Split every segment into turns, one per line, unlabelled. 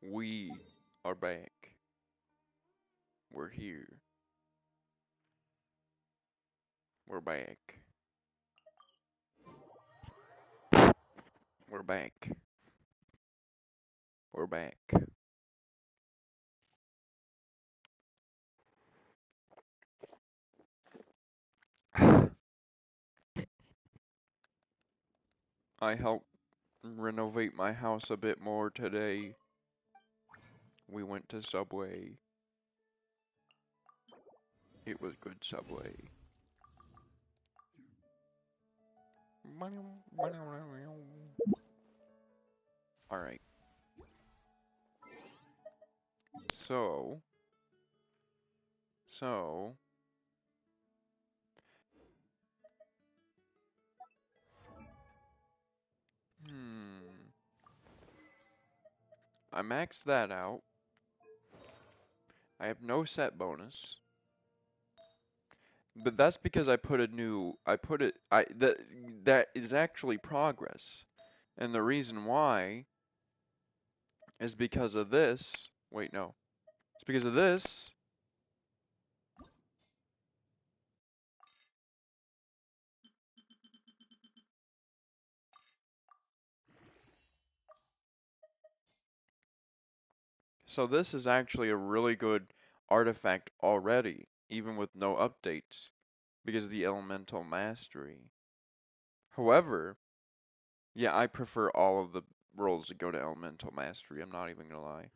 We are back. We're here. We're back. We're back. We're back. I helped renovate my house a bit more today. We went to Subway. It was good Subway. Alright. So, so, hmm. I maxed that out. I have no set bonus. But that's because that is actually progress. And the reason why is because of this. Wait, no. It's because of this. So this is actually a really good artifact already, even with no updates, because of the elemental mastery. However, yeah, I prefer all of the rolls to go to elemental mastery, I'm not even gonna lie.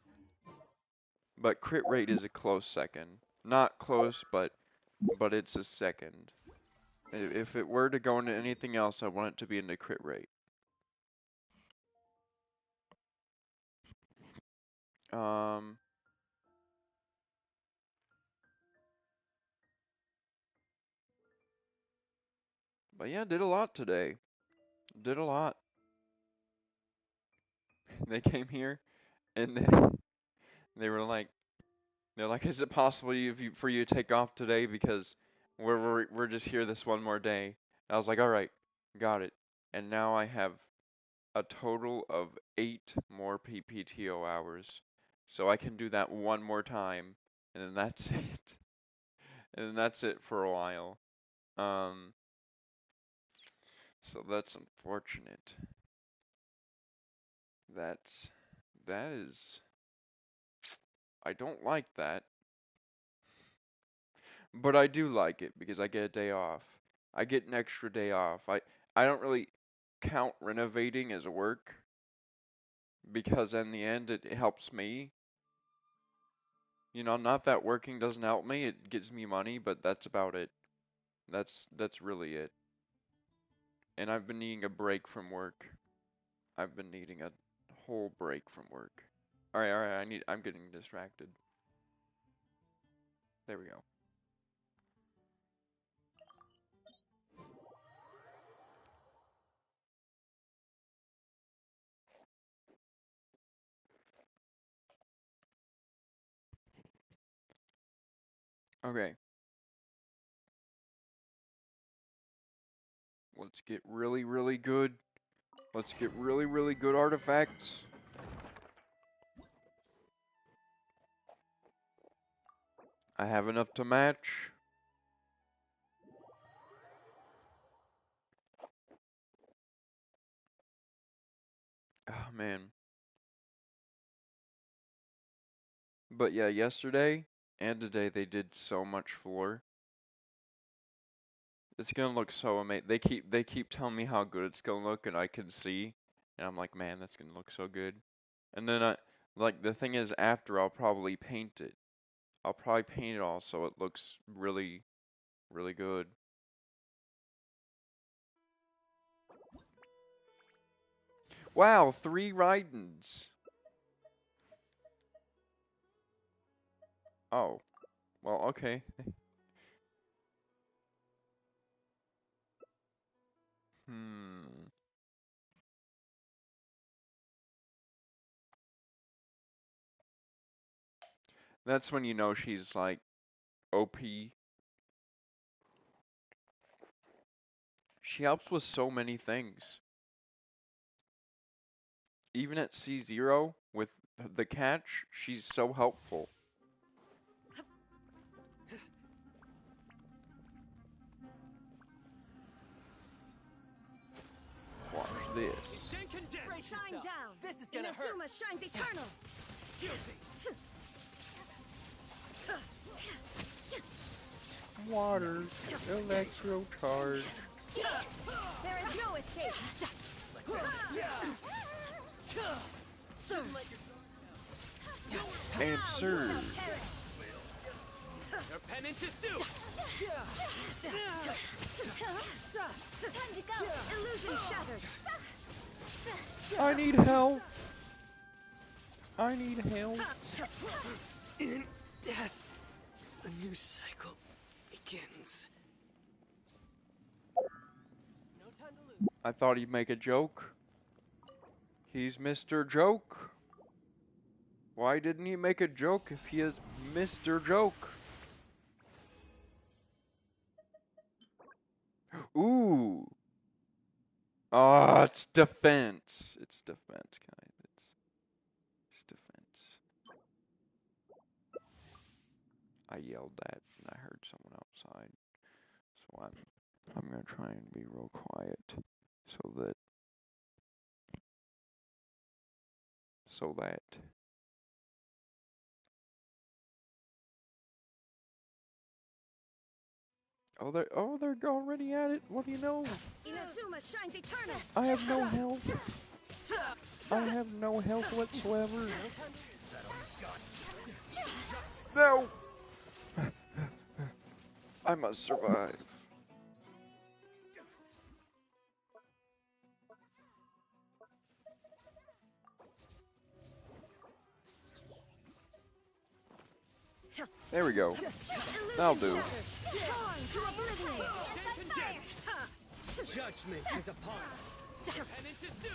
But crit rate is a close second. Not close, but it's a second. If it were to go into anything else, I want it to be into crit rate. Um, but yeah, did a lot today. Did a lot. They came here and they were like, they're like, is it possible for you to take off today because we're just here this one more day? And I was like, all right, got it. And now I have a total of 8 more PPTO hours, so I can do that one more time, and then that's it. And then that's it for a while. Um, so that's unfortunate. That's that is I don't like that, but I do like it because I get a day off. I get an extra day off. I don't really count renovating as work because in the end it helps me. You know, not that working doesn't help me, it gives me money, but that's about it. That's really it. And I've been needing a break from work. I've been needing a whole break from work. All right, I'm getting distracted. There we go. Okay. Let's get really, really good. Let's get really, really good artifacts. I have enough to match. Oh man. But yeah, yesterday and today they did so much floor. It's gonna look so amazing. They keep telling me how good it's gonna look, and I can see, and I'm like, man, that's gonna look so good. And then like the thing is, after I'll probably paint it. I'll probably paint it all so it looks really, really good. Wow, 3 Raidens. Oh, well, okay. Hmm. That's when you know she's like OP. She helps with so many things. even at C0 with the catch, she's so helpful. Watch this.
Shine down. This is gonna hurt. Inazuma shines eternal.
Water, electro charge.
There is no escape.
Answer.
Your penance is due!
Time to go. Illusion shattered.
I need help. I need help.
In death, a new cycle begins. No time to lose.
I thought he'd make a joke. He's Mr. Joke. Why didn't he make a joke if he is Mr. Joke? Ooh. Ah, it's defense. It's defense, guys. It's defense. I yelled that and I heard someone outside. So I'm gonna try and be real quiet so that they're already at it. What do you know?
Inazuma shines eternal.
I have no health. I have no health whatsoever. No! I must survive. There we go. That'll do.
Judgment is upon us. Your penance is due!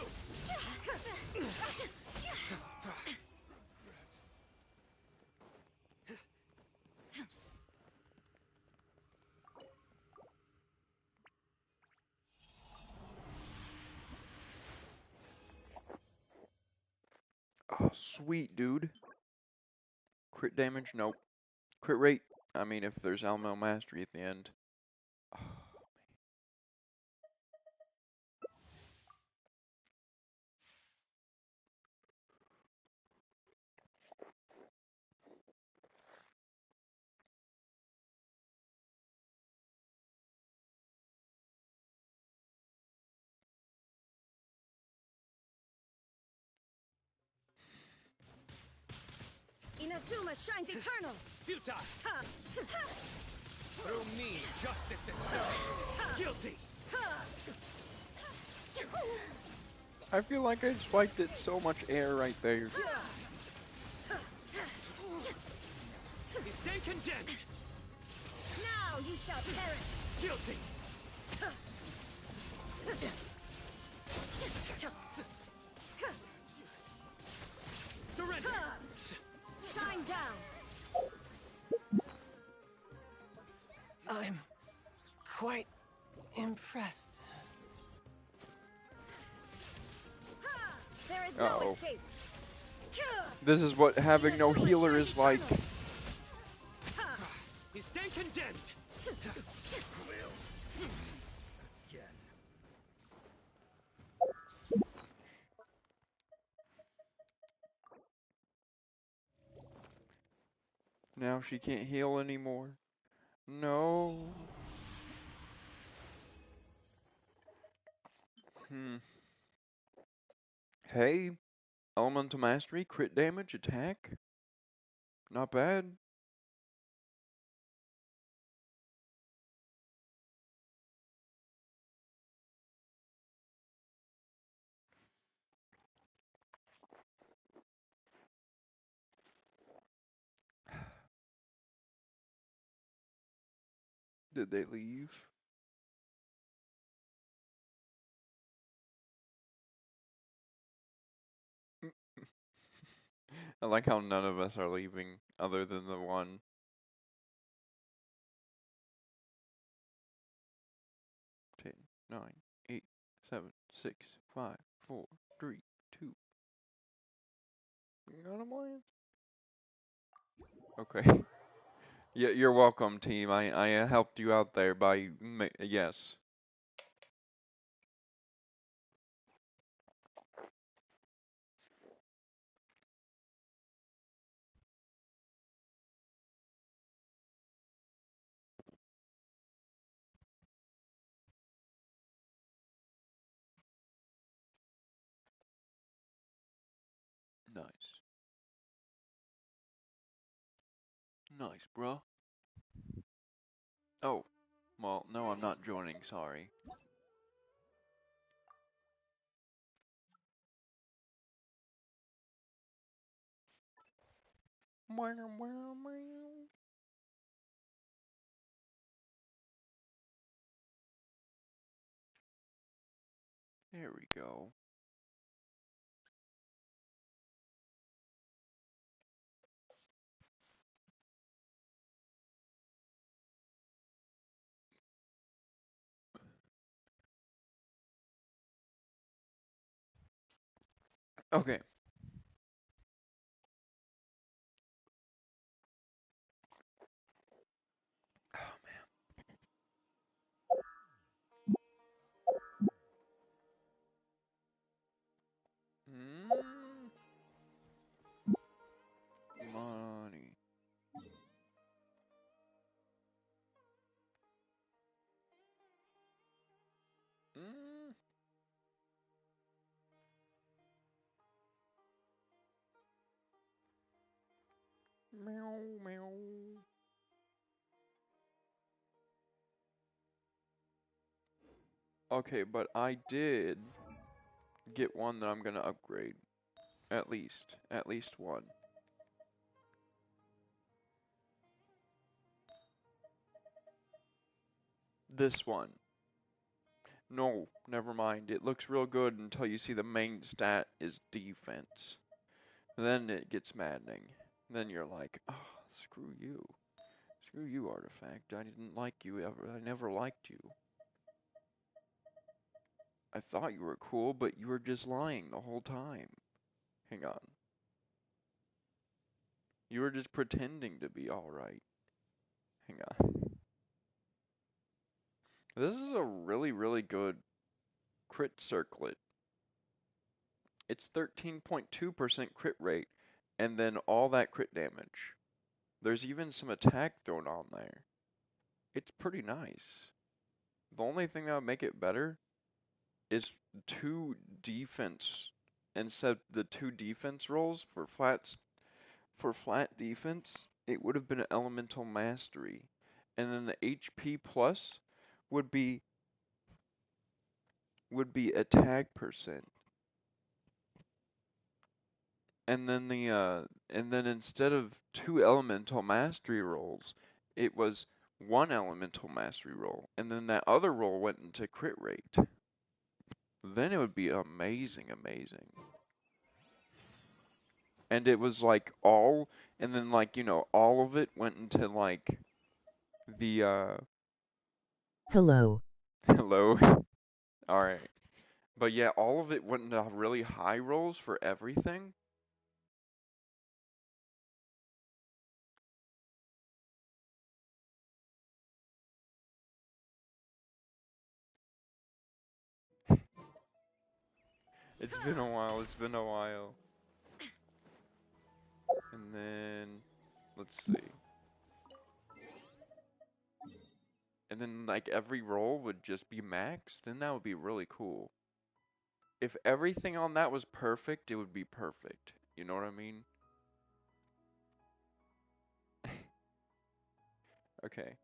Oh, sweet, dude. Crit damage? Nope. Crit rate? I mean, if there's Elemental Mastery at the end. Oh,
Inazuma shines eternal.
Futile! Through me, justice is served. Guilty!
I feel like I swiped it so much air right there.
You stand condemned!
Now you shall perish.
Guilty! Surrender!
Shine down.
I'm quite impressed.
There is no
Uh-oh.
escape.
This is what having no healer is like.
You stand condemned!
Now she can't heal anymore. No. Hey, Elemental Mastery, crit damage, attack. Not bad. Did they leave? I like how none of us are leaving other than the one. Ten, nine, eight, seven, six, five, four, three, two, on him, Lions. Okay. Yeah, you're welcome, team. I helped you out there by yes. Nice. Nice, bro. Oh, well, no, I'm not joining, sorry. There we go. Okay. Mm, money. Mm, meow, meow. Okay, but I did get one that I'm gonna upgrade. At least. At least one. This one. No, never mind. It looks real good until you see the main stat is defense. Then it gets maddening. Then you're like, oh, screw you. Screw you, Artifact. I didn't like you ever. I never liked you. I thought you were cool, but you were just lying the whole time. Hang on. You were just pretending to be alright. Hang on. This is a really, really good crit circlet. It's 13.2% crit rate, and then all that crit damage. There's even some attack thrown on there. It's pretty nice. The only thing that would make it better is 2 defense instead of the 2 defense rolls for flat defense. It would have been an elemental mastery, and then the HP plus would be attack percent. And then instead of 2 elemental mastery rolls, it was 1 elemental mastery roll, and then that other roll went into crit rate. Then it would be amazing, amazing. And it was like all, and then like, you know, all of it went into like the
Hello.
hello. Alright. But yeah, all of it went into really high rolls for everything. It's been a while, it's been a while. And then, let's see. And then like every roll would just be max, then that would be really cool. If everything on that was perfect, it would be perfect. You know what I mean? Okay.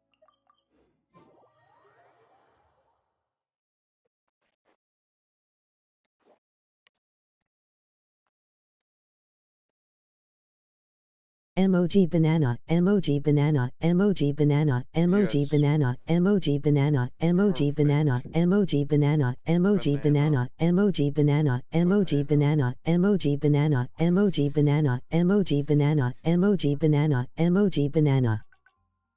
Emoji banana, emoji banana, emoji banana, emoji
Yes.
banana, emoji banana, emoji banana,
Perfect.
emoji banana, emoji banana, emoji banana, emoji banana, emoji banana, emoji banana, emoji banana, emoji banana, emoji banana.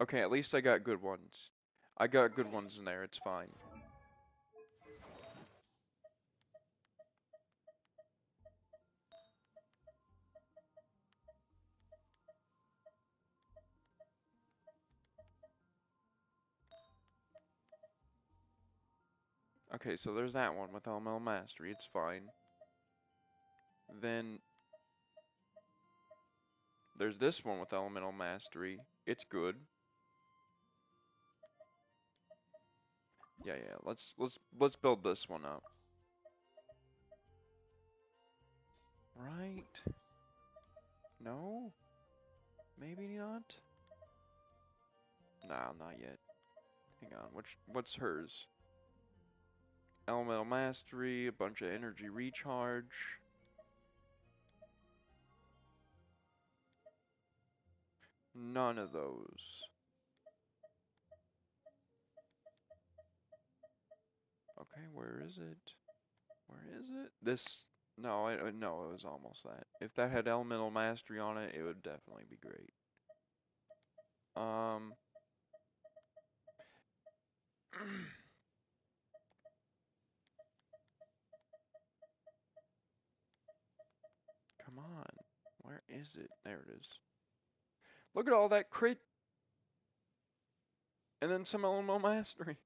Okay, at least I got good ones. I got good ones in there, it's fine. Okay, so there's that one with Elemental Mastery, it's fine. Then there's this one with Elemental Mastery, it's good. Yeah, let's build this one up. Right? No? Maybe not? Nah, not yet. Hang on, what's hers? Elemental Mastery, a bunch of energy recharge. None of those. Okay, where is it? Where is it? This, no, no, it was almost that. If that had Elemental Mastery on it, it would definitely be great. Um, come on. Where is it? There it is. Look at all that crit. And then some Elemental Mastery.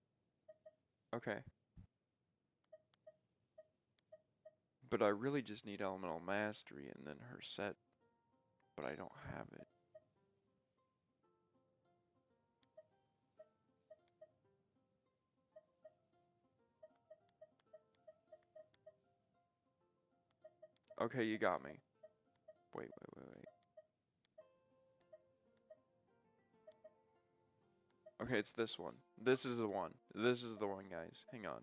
Okay. But I really just need Elemental Mastery and then her set. But I don't have it. Okay, you got me. Wait. Okay, it's this one. This is the one. This is the one, guys. Hang on.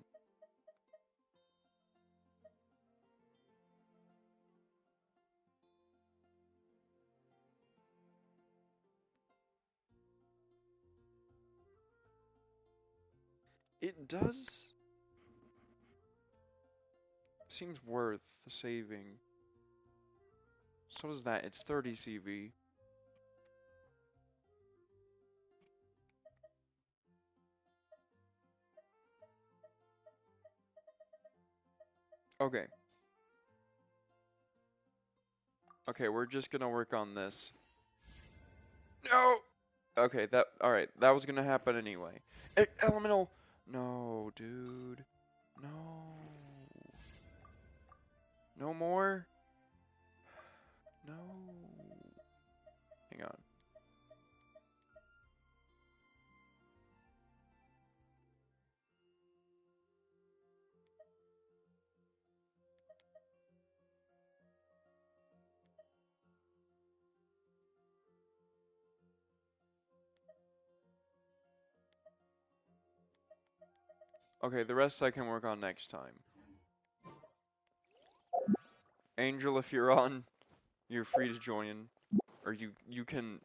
It does. Seems worth saving. So is that. It's 30 CV. Okay. Okay, we're just gonna work on this. No! Okay, alright, that was gonna happen anyway. Elemental! No, dude. No. No more? No. Hang on. Okay, the rest I can work on next time. Angel, if you're on, you're free to join. Or you can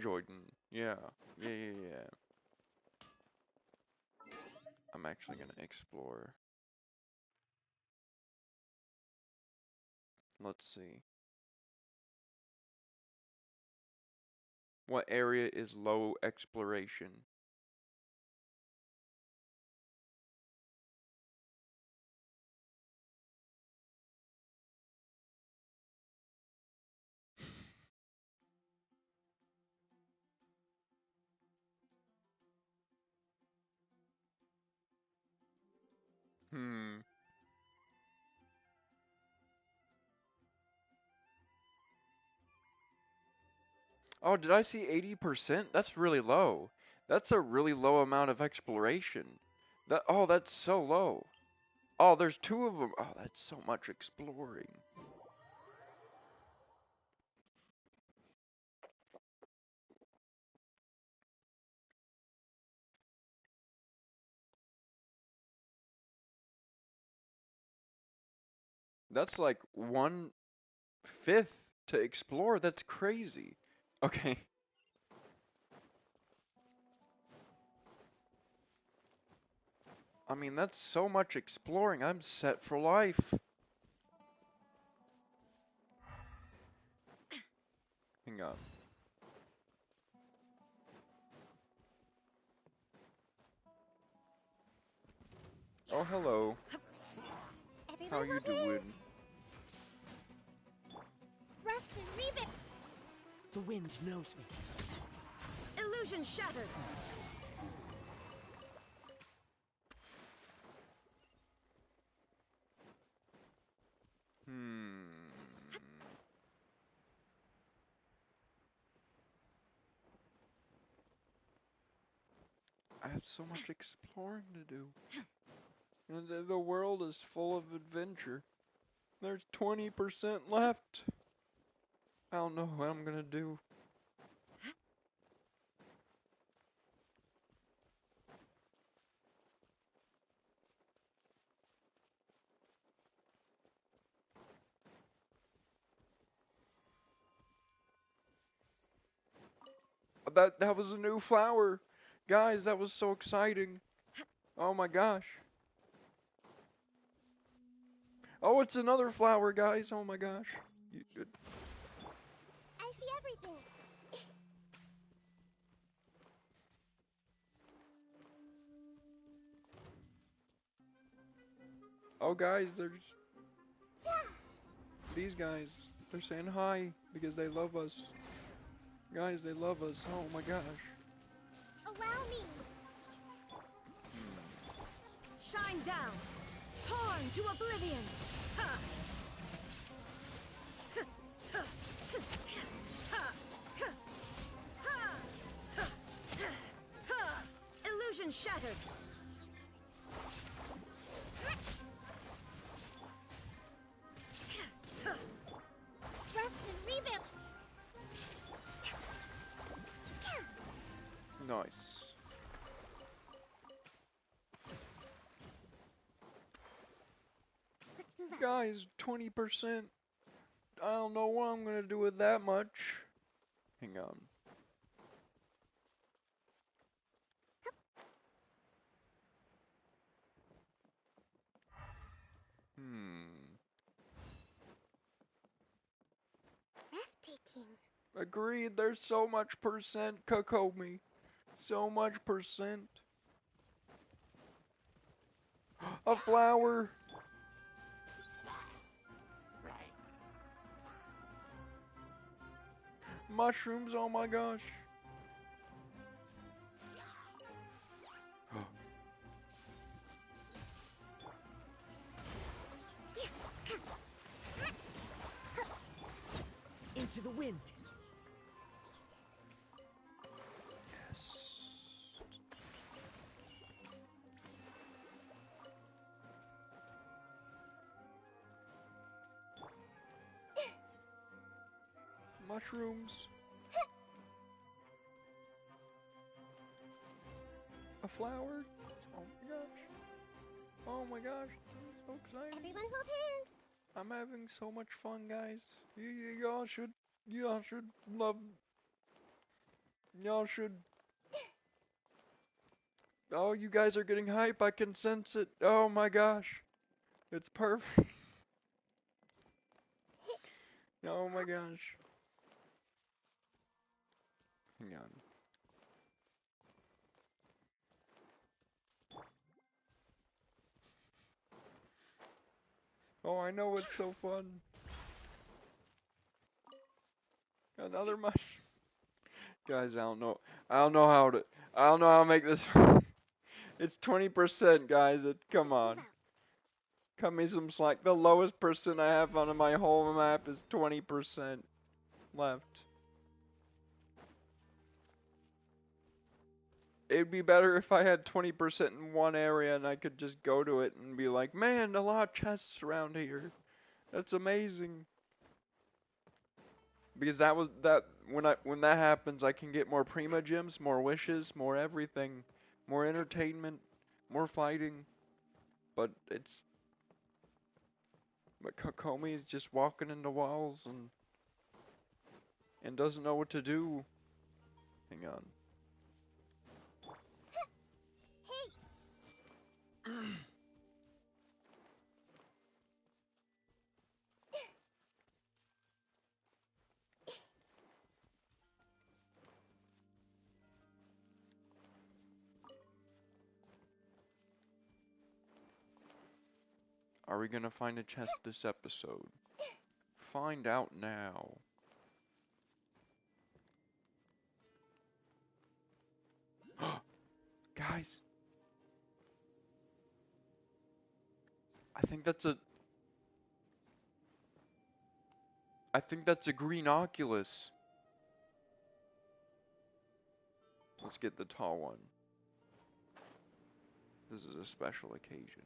join. Yeah. Yeah. I'm actually gonna explore. Let's see. What area is low exploration? Hmm. Oh, did I see 80%? That's really low. That's a really low amount of exploration. That's so low. Oh, there's two of them. Oh, that's so much exploring. That's like 1/5 to explore. That's crazy. Okay. I mean, that's so much exploring. I'm set for life. Hang on. Oh, hello. How
Everyone
you
hold hands.
doing?
Rest and rebuild.
The wind knows me.
Illusion shattered.
I have so much exploring to do. And the world is full of adventure. There's 20% left. I don't know what I'm gonna do. That was a new flower. Guys, that was so exciting. Oh my gosh. Oh, it's another flower, guys. Oh my gosh.
I see everything.
Oh guys, there's
Yeah.
these guys. They're saying hi because they love us. Guys, they love us. Oh my gosh.
Allow me. Shine down. Torn to oblivion. Ha. Illusion shattered. Rest and rebuild.
Nice.
Let's move on.
Guys, 20%. I don't know what I'm gonna do with that much. Hang on.
Breathtaking.
Agreed, there's so much percent Kokomi. So much percent. A flower. Mushrooms, oh my gosh.
Into the wind.
Yes. Mushrooms. A flower. Oh my gosh. Oh my gosh. So exciting.
Everyone hold hands.
I'm having so much fun, guys. Y'all should love. Y'all should. Oh, you guys are getting hype. I can sense it. Oh my gosh. It's perfect. Oh my gosh. Hang on. Oh, I know it's so fun. Another mushroom. Guys, I don't know. I don't know how to. I don't know how to make this. It's 20%, guys. Come on. Cut me some slack. The lowest percent I have on my whole map is 20% left. It'd be better if I had 20% in one area and I could just go to it and be like, man, a lot of chests around here. That's amazing. Because when that happens, I can get more Prima gems, more wishes, more everything, more entertainment, more fighting. But Kokomi is just walking into walls and doesn't know what to do. Hang on. Are we gonna find a chest this episode? Find out now. Guys, I think that's a green Oculus. Let's get the tall one. This is a special occasion.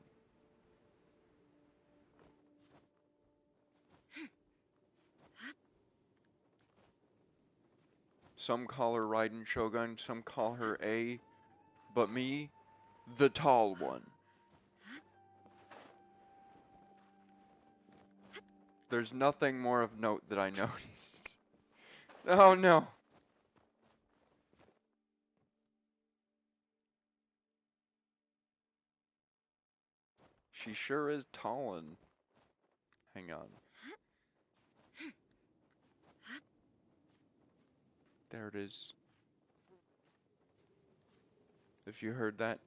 Some call her Raiden Shogun, some call her A, but me, the tall one. There's nothing more of note that I noticed. Oh no. She sure is tallin'. Hang on. There it is. If you heard that,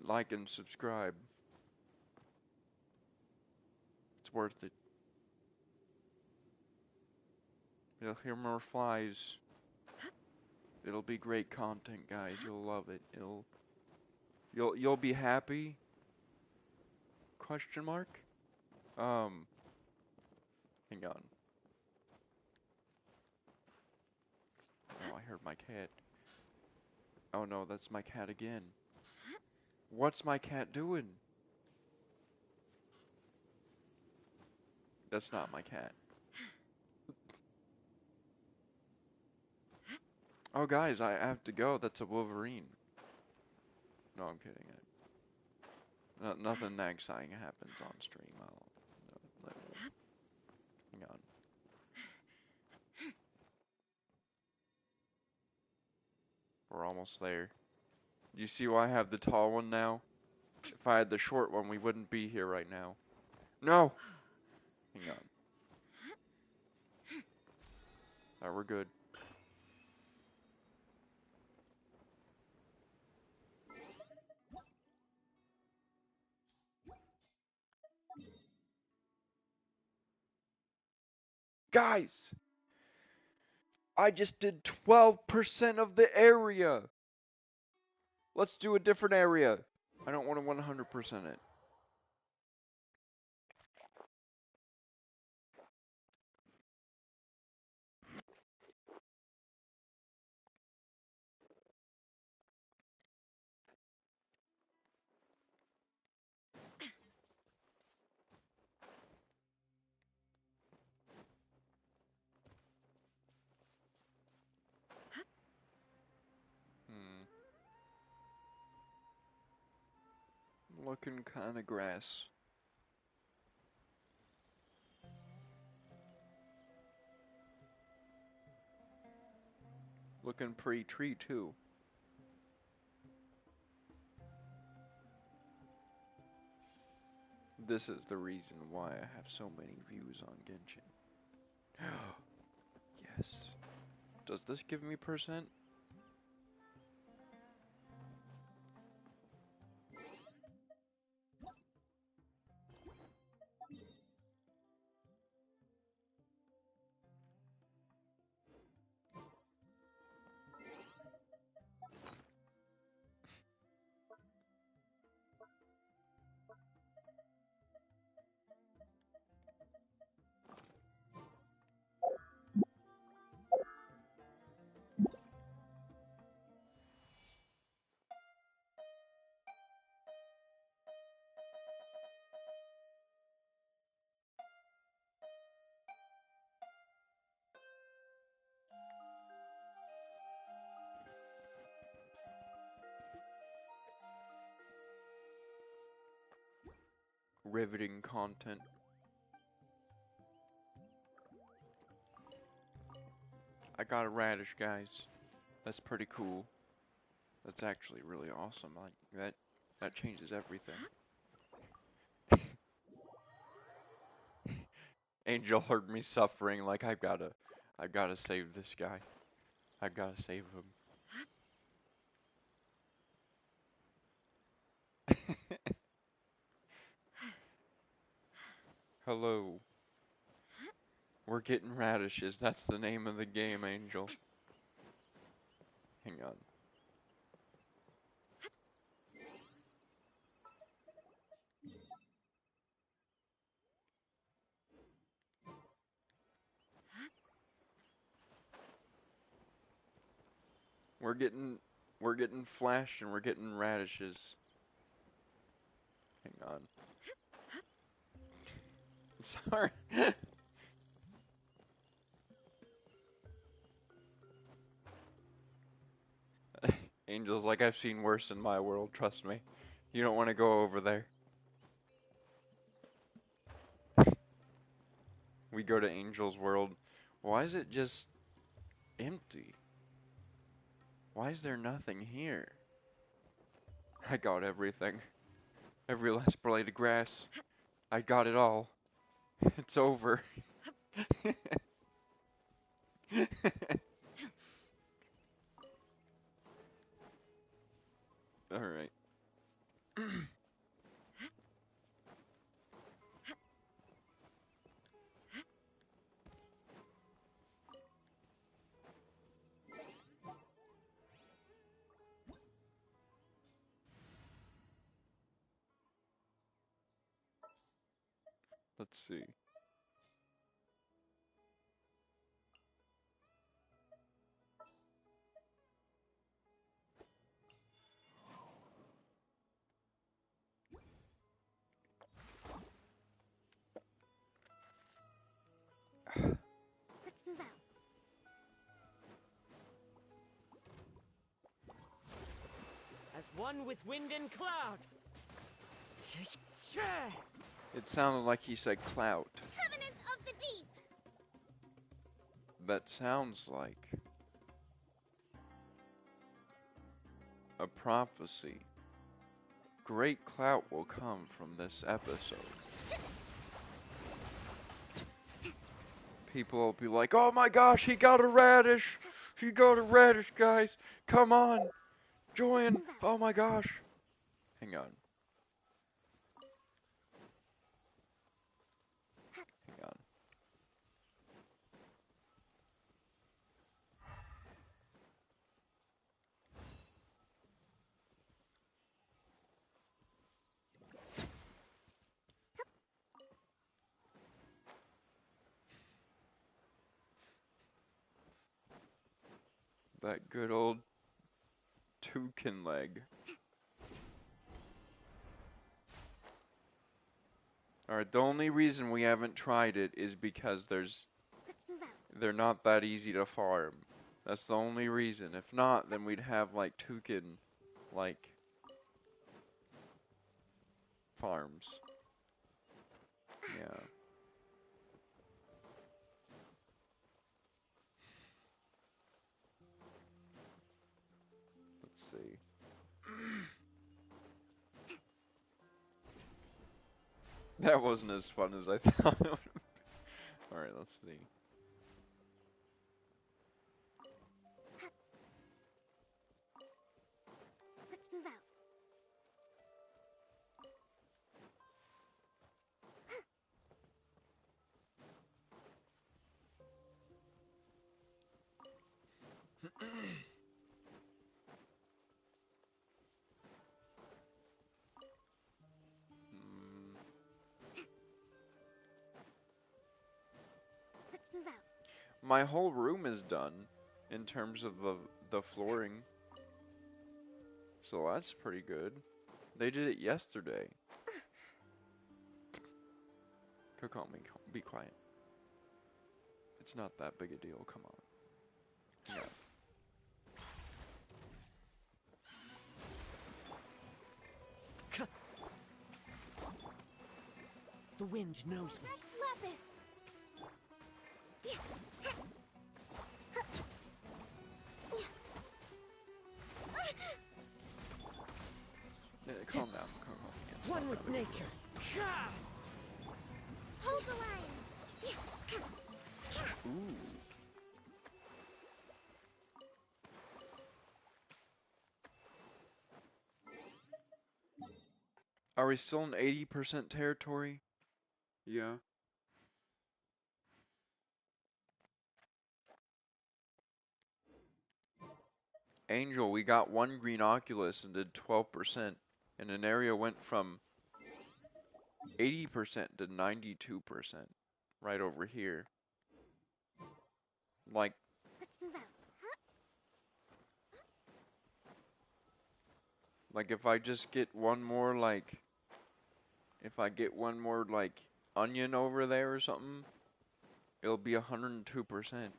like and subscribe. It's worth it. You'll hear more flies. It'll be great content, guys. You'll love it. You'll be happy? Question mark? Hang on. Oh, I heard my cat. Oh no, that's my cat again. What's my cat doing? That's not my cat. Oh guys, I have to go. That's a Wolverine. No, I'm kidding. Nothing that exciting happens on stream. Hang on. We're almost there. You see why I have the tall one now? If I had the short one, we wouldn't be here right now. No! Hang on. Alright, we're good. Guys! I just did 12% of the area! Let's do a different area. I don't want to 100% it. Looking kinda grass. Looking pretty tree too. This is the reason why I have so many views on Genshin. Yes. Does this give me percent? Riveting content. I got a radish, guys. That's pretty cool. That's actually really awesome. Like that changes everything. Angel heard me suffering, like I've gotta save this guy. I've gotta save him. Hello. We're getting radishes. That's the name of the game, Angel. Hang on. We're getting flash and we're getting radishes. Hang on. Sorry. Angel's like, I've seen worse in my world, trust me. You don't want to go over there. We go to Angel's world. Why is it just empty? Why is there nothing here? I got everything. Every last blade of grass. I got it all. It's over. Alright. Let's see.
Let's move out.
As one with wind and cloud.
It sounded like he said clout.
Covenants of the deep.
That sounds like a prophecy. Great clout will come from this episode. People will be like, oh my gosh, he got a radish! He got a radish, guys! Come on! Join! Oh my gosh! Hang on. Hang on. That good old toucan leg. Alright, the only reason we haven't tried it is because
Let's move out.
they're not that easy to farm. That's the only reason. If not, then we'd have like toucan like farms. Yeah. Let's see. That wasn't as fun as I thought it would be. Alright, let's see.
Let's move out.
Mm,
Let's move out.
my whole room is done in terms of the flooring. So that's pretty good. They did it yesterday. Cook on me, be quiet. It's not that big a deal, come on. Yeah.
The wind knows me.
Rex Lapis.
Calm down, calm down. Yeah, it's
One
not
with
that big a
nature.
Hold the line.
deal. Ooh. Are we still in 80% territory? Yeah. Angel, we got one green Oculus and did 12%, and an area went from 80% to 92% right over here. Like,
Let's move out.
like if I just get one more, like, if I get one more, like, onion over there or something, it'll be 102%.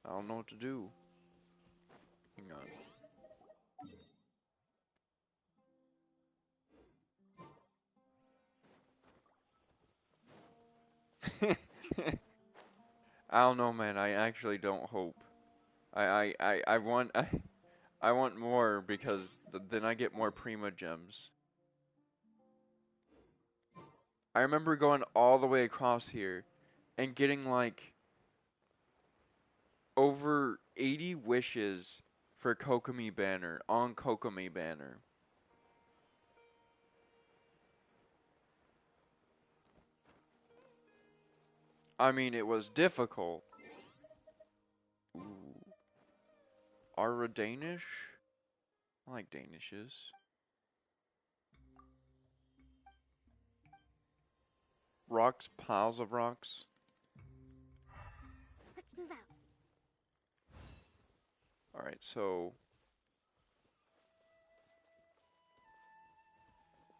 I don't know what to do. Hang on. I don't know, man. I actually don't hope. I want I want more because then I get more Prima gems. I remember going all the way across here and getting like over 80 wishes for Kokomi Banner on Kokomi Banner. I mean, it was difficult. Ooh. Are Danish? I like Danishes. Rocks, piles of rocks.
Let's move out.
Alright, so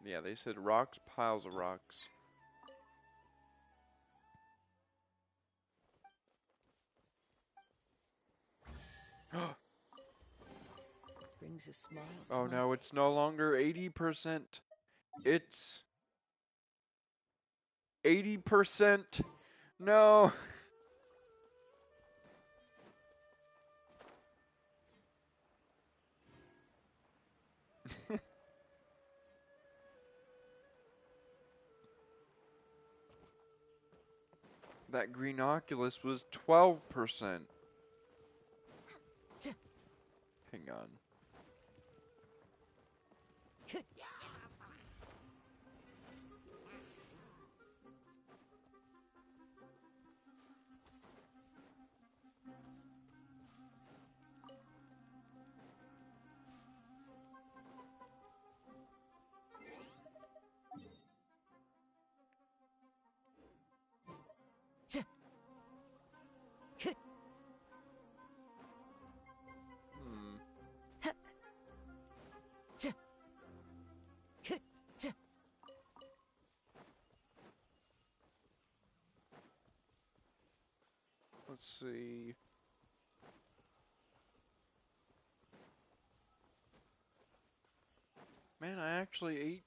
yeah, they said rocks, piles of rocks.
Brings a smile to
Oh
my
no, it's no
face.
longer 80%. It's 80%. No. That green Oculus was 12%. Hang on. Hmm. Let's see. Man, I actually ate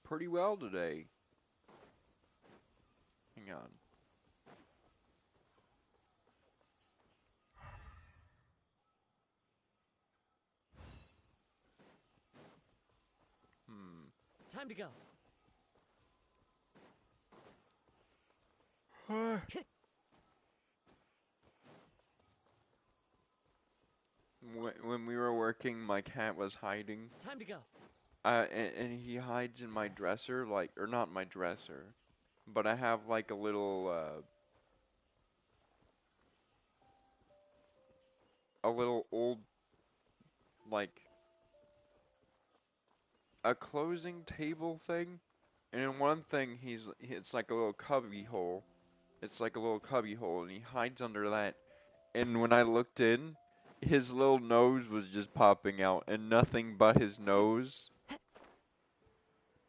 pretty well today. Hang on. Hmm.
Time to go.
When we were working, my cat was hiding.
Time to go.
And he hides in my dresser, like, or not my dresser, but I have like a little old, like, a closing table thing. And in one thing, it's like a little cubby hole. It's like a little cubby hole, and he hides under that. And when I looked in, his little nose was just popping out, and nothing but his nose.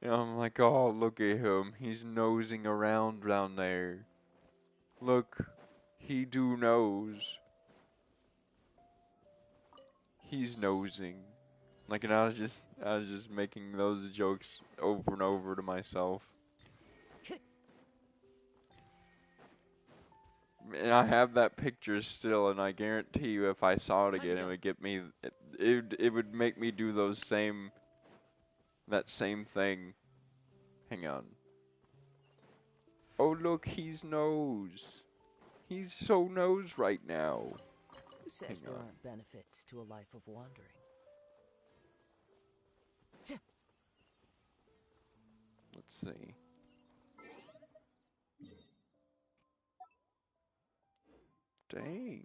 And I'm like, oh, look at him. He's nosing around down there. Look, he do nose. He's nosing. Like, and I was just making those jokes over and over to myself. And I have that picture still, and I guarantee you, if I saw it again, it would get me. It would make me do that same thing. Hang on. Oh look, he's nose. He's so nose right now.
Who says there aren't benefits to a life of wandering?
Let's see. Dang.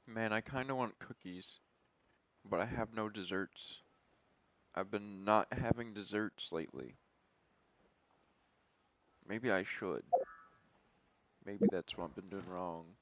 Man, I kinda want cookies, but I have no desserts. I've been not having desserts lately. Maybe I should. Maybe that's what I've been doing wrong.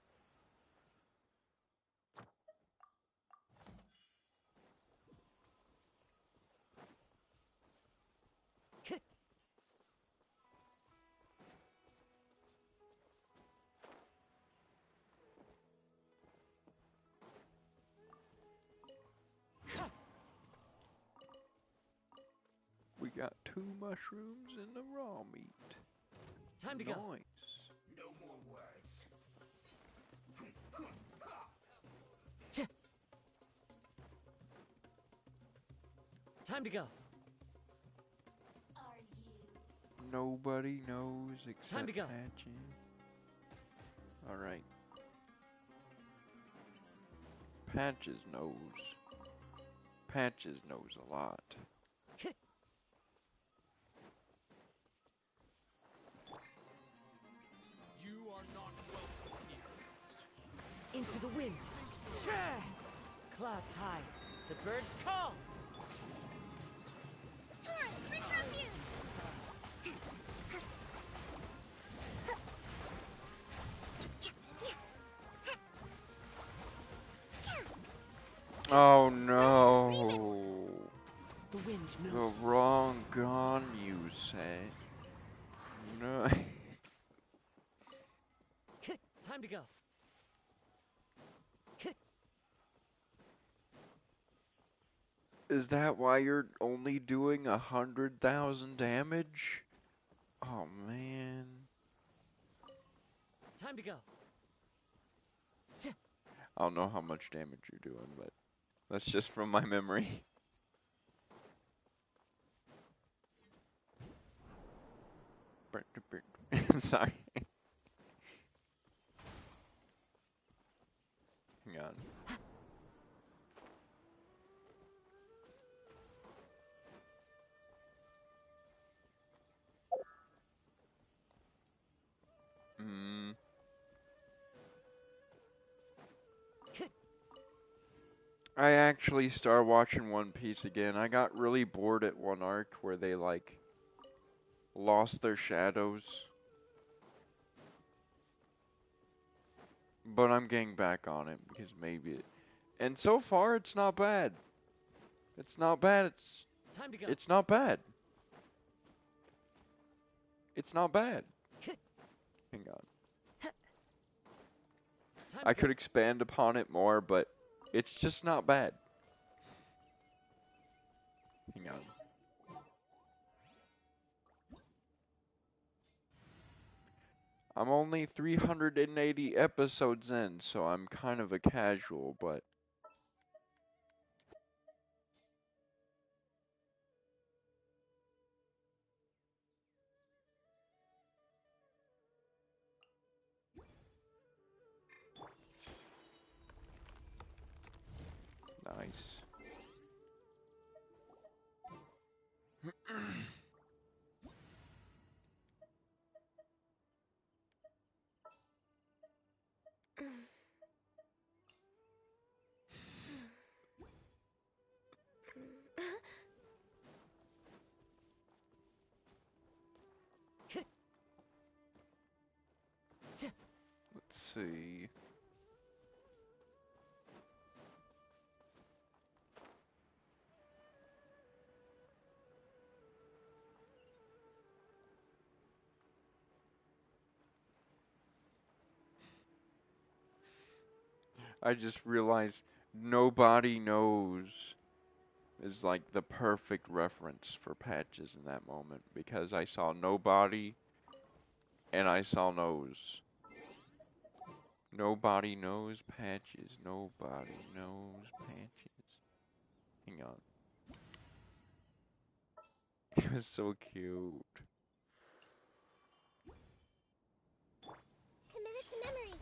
We got 2 mushrooms and the raw meat.
Time to go.
Nice.
No more words. Time to go.
Nobody knows except
Time to go.
Patchy. Alright. Patches knows. Patches knows a lot.
You are not welcome here.
Into the wind. Clouds high. The birds call.
Torrent, bring refuge!
Oh no!
The wind
The
knows.
wrong gun, you said. No.
Time to go.
Is that why you're only doing 100,000 damage? Oh man.
Time to go.
I don't know how much damage you're doing, but that's just from my memory. I'm sorry. Hang on. I actually started watching One Piece again. I got really bored at one arc where they like lost their shadows. But I'm getting back on it because maybe it, and so far it's not bad. It's not bad.
Time to go.
It's not bad. It's not bad. Hang on. I could expand upon it more, but it's just not bad. Hang on. I'm only 380 episodes in, so I'm kind of a casual, but nice. Let's see. I just realized nobody knows is like the perfect reference for Patches in that moment because I saw nobody and I saw nose. Nobody knows Patches. Nobody knows Patches. Hang on. It was so cute.
Committed to memory.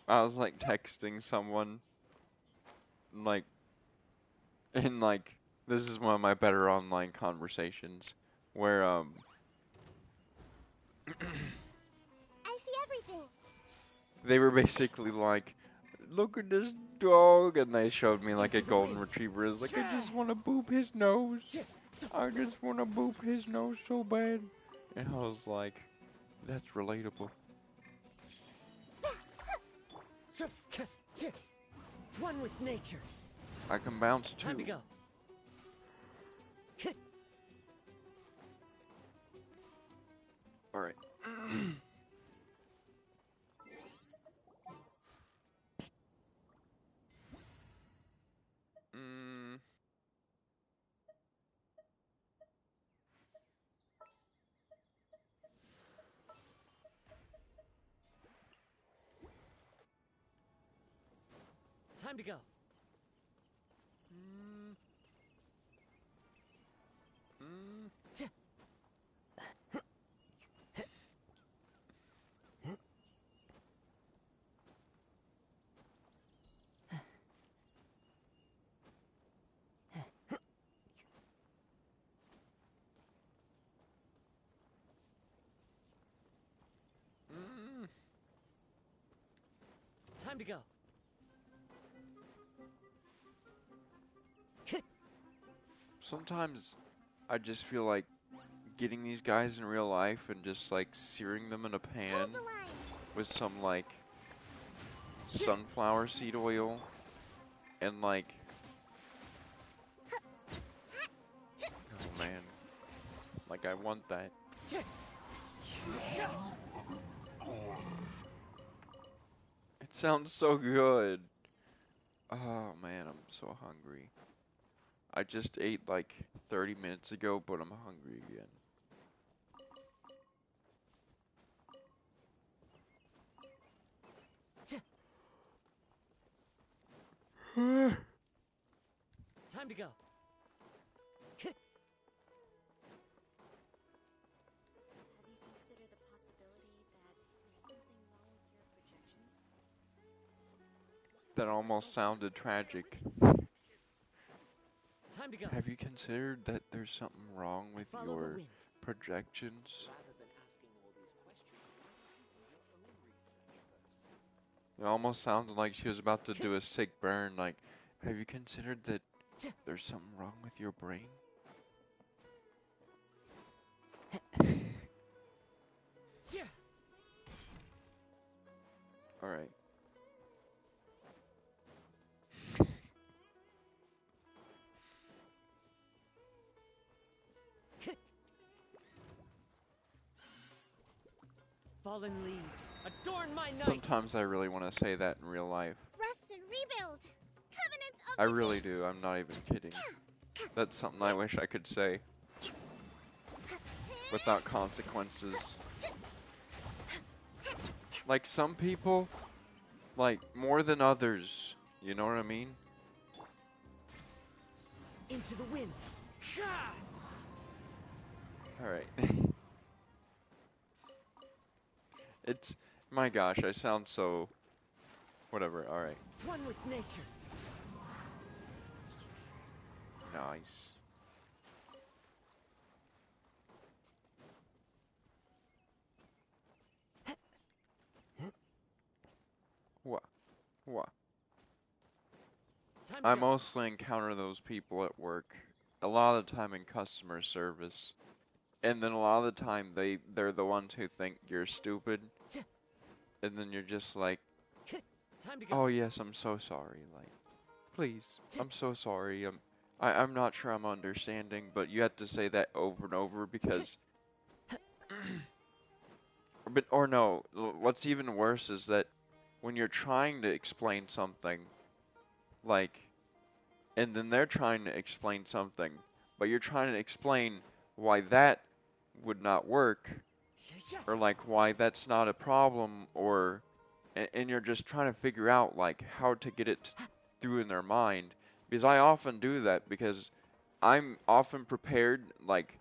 I was like texting someone, like, in like, this is one of my better online conversations, where,
I see everything.
They were basically like, look at this dog, and they showed me like a
Into the
golden
wind.
retriever. It's like, I just want to boop his nose. I just want to boop his nose so bad. And I was like, that's relatable.
One with nature.
I can bounce too.
Time to go.
Alright. mm.
Time to go.
Mm. Mm. Mm.
Time to go.
Sometimes I just feel like getting these guys in real life and just like searing them in a pan
Hold the line.
with some like sunflower seed oil and like, oh man, like I want that. It sounds so good. Oh man, I'm so hungry. I just ate like 30 minutes ago, but I'm hungry again.
Time to go.
Have you considered the possibility that there's something wrong with your projections?
That almost sounded tragic.
Time to go.
Have you considered that there's something wrong with
Follow the
your
wind.
projections?
Rather than asking all these questions, do your own research first.
It almost sounded like she was about to do a sick burn. Like, have you considered that there's something wrong with your brain? Alright.
Fallen leaves, adorn my night.
Sometimes I really want to say that in real life.
Rest and rebuild. Covenant of
I
the
really
deep.
do. I'm not even kidding. That's something I wish I could say without consequences. Like some people, like more than others. You know what I mean?
Into the wind.
Alright. It's, my gosh, I sound so, whatever, alright.
One with nature.
Nice. What? What?
Time to
I
go.
mostly encounter those people at work. A lot of the time in customer service. And then a lot of the time they're the ones who think you're stupid. And then you're just like,
Time to go.
oh yes, I'm so sorry. Like, please, I'm so sorry. I'm not sure I'm understanding, but you have to say that over and over because, or no, what's even worse is that when you're trying to explain something, like, and then they're trying to explain something, but you're trying to explain why that would not work, or like why that's not a problem, or and you're just trying to figure out like how to get it through in their mind. Because I often do that because I'm often prepared like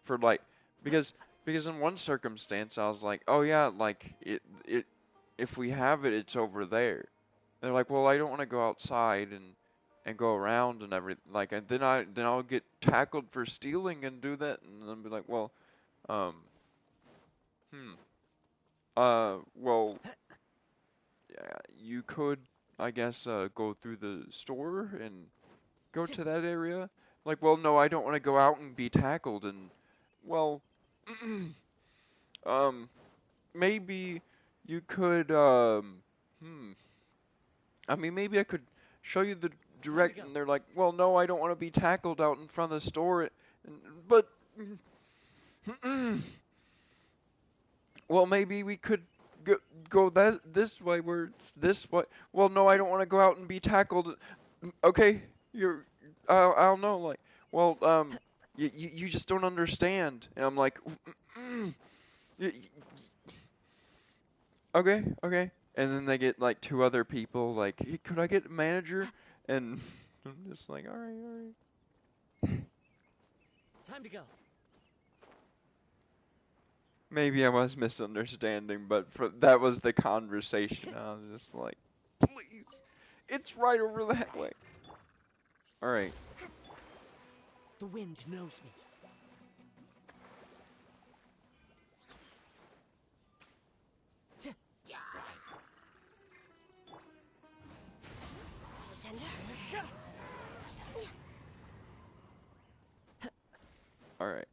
for like because in one circumstance I was like, oh yeah, like it if we have it, it's over there. And they're like, well, I don't want to go outside and go around and everything. Like, and then I'll get tackled for stealing and do that, and then be like, well, um, Hmm. Well, yeah, you could, I guess, go through the store and go to that area. Like, well, no, I don't want to go out and be tackled and, well, um, maybe you could, hmm. I mean, maybe I could show you the
Time to
direct,
go.
and they're like, well, no, I don't want to be tackled out in front of the store, but, well, maybe we could go this way where it's this way. Well, no, I don't want to go out and be tackled. Okay, you're, I don't know, like, well, you just don't understand. And I'm like, y- y- okay, okay. And then they get like two other people, like, hey, could I get a manager? And I'm just like, all right, all right.
Time to go.
Maybe I was misunderstanding, but that was the conversation. I was just like, please, it's right over that way. All right.
The wind knows me.
Agenda?
All right.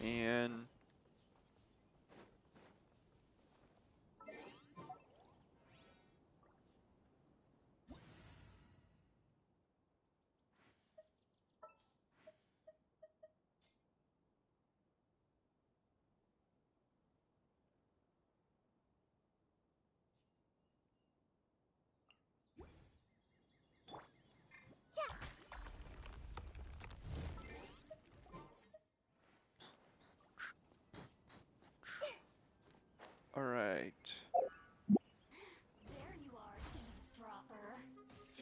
And all right.
There you are, eavesdropper.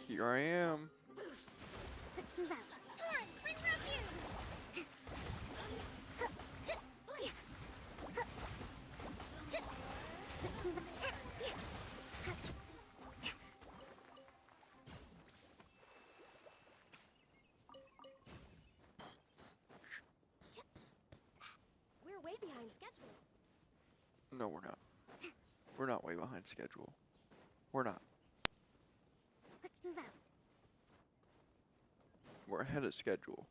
Here I am.
Let's move out. Torn, bring refuge! Let's move out. We're way behind schedule.
No, we're not. We're not way behind schedule. We're not.
Let's move out.
We're ahead of schedule.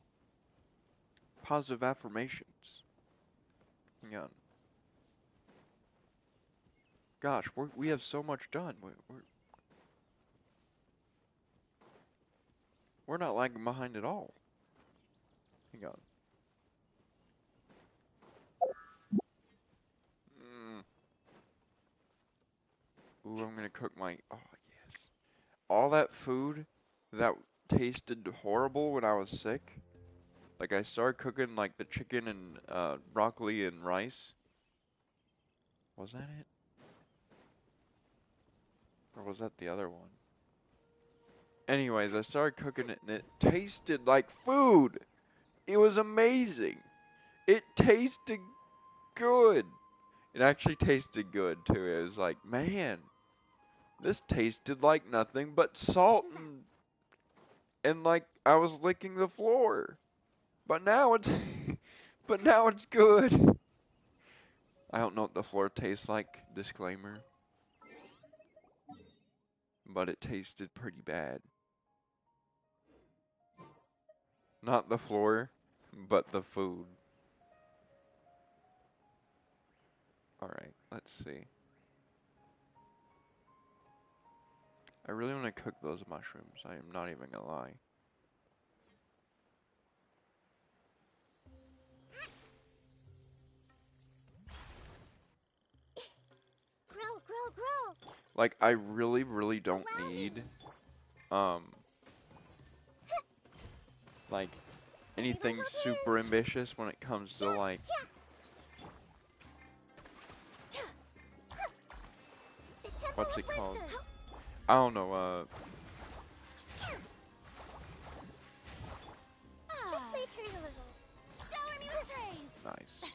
Positive affirmations. Hang on. Gosh, we have so much done. We're not lagging behind at all. Hang on. Mm. Ooh, I'm gonna cook my. Oh yes. All that food that tasted horrible when I was sick. Like I started cooking like the chicken and broccoli and rice. Was that it? Or was that the other one? Anyways, I started cooking it and it tasted like food. It was amazing. It tasted good. It actually tasted good too. It was like, man, this tasted like nothing but salt and like I was licking the floor. But now it's but now it's good. I don't know what the floor tastes like, disclaimer, but it tasted pretty bad. Not the floor, but the food. Alright, let's see. I really want to cook those mushrooms. I am not even gonna lie.
Grow!
Like, I really, really don't
Allow me.
need, um, like, anything super ambitious when it comes to, like, what's it called? I don't know,
Persuade her a little. Shower me with praise.
nice.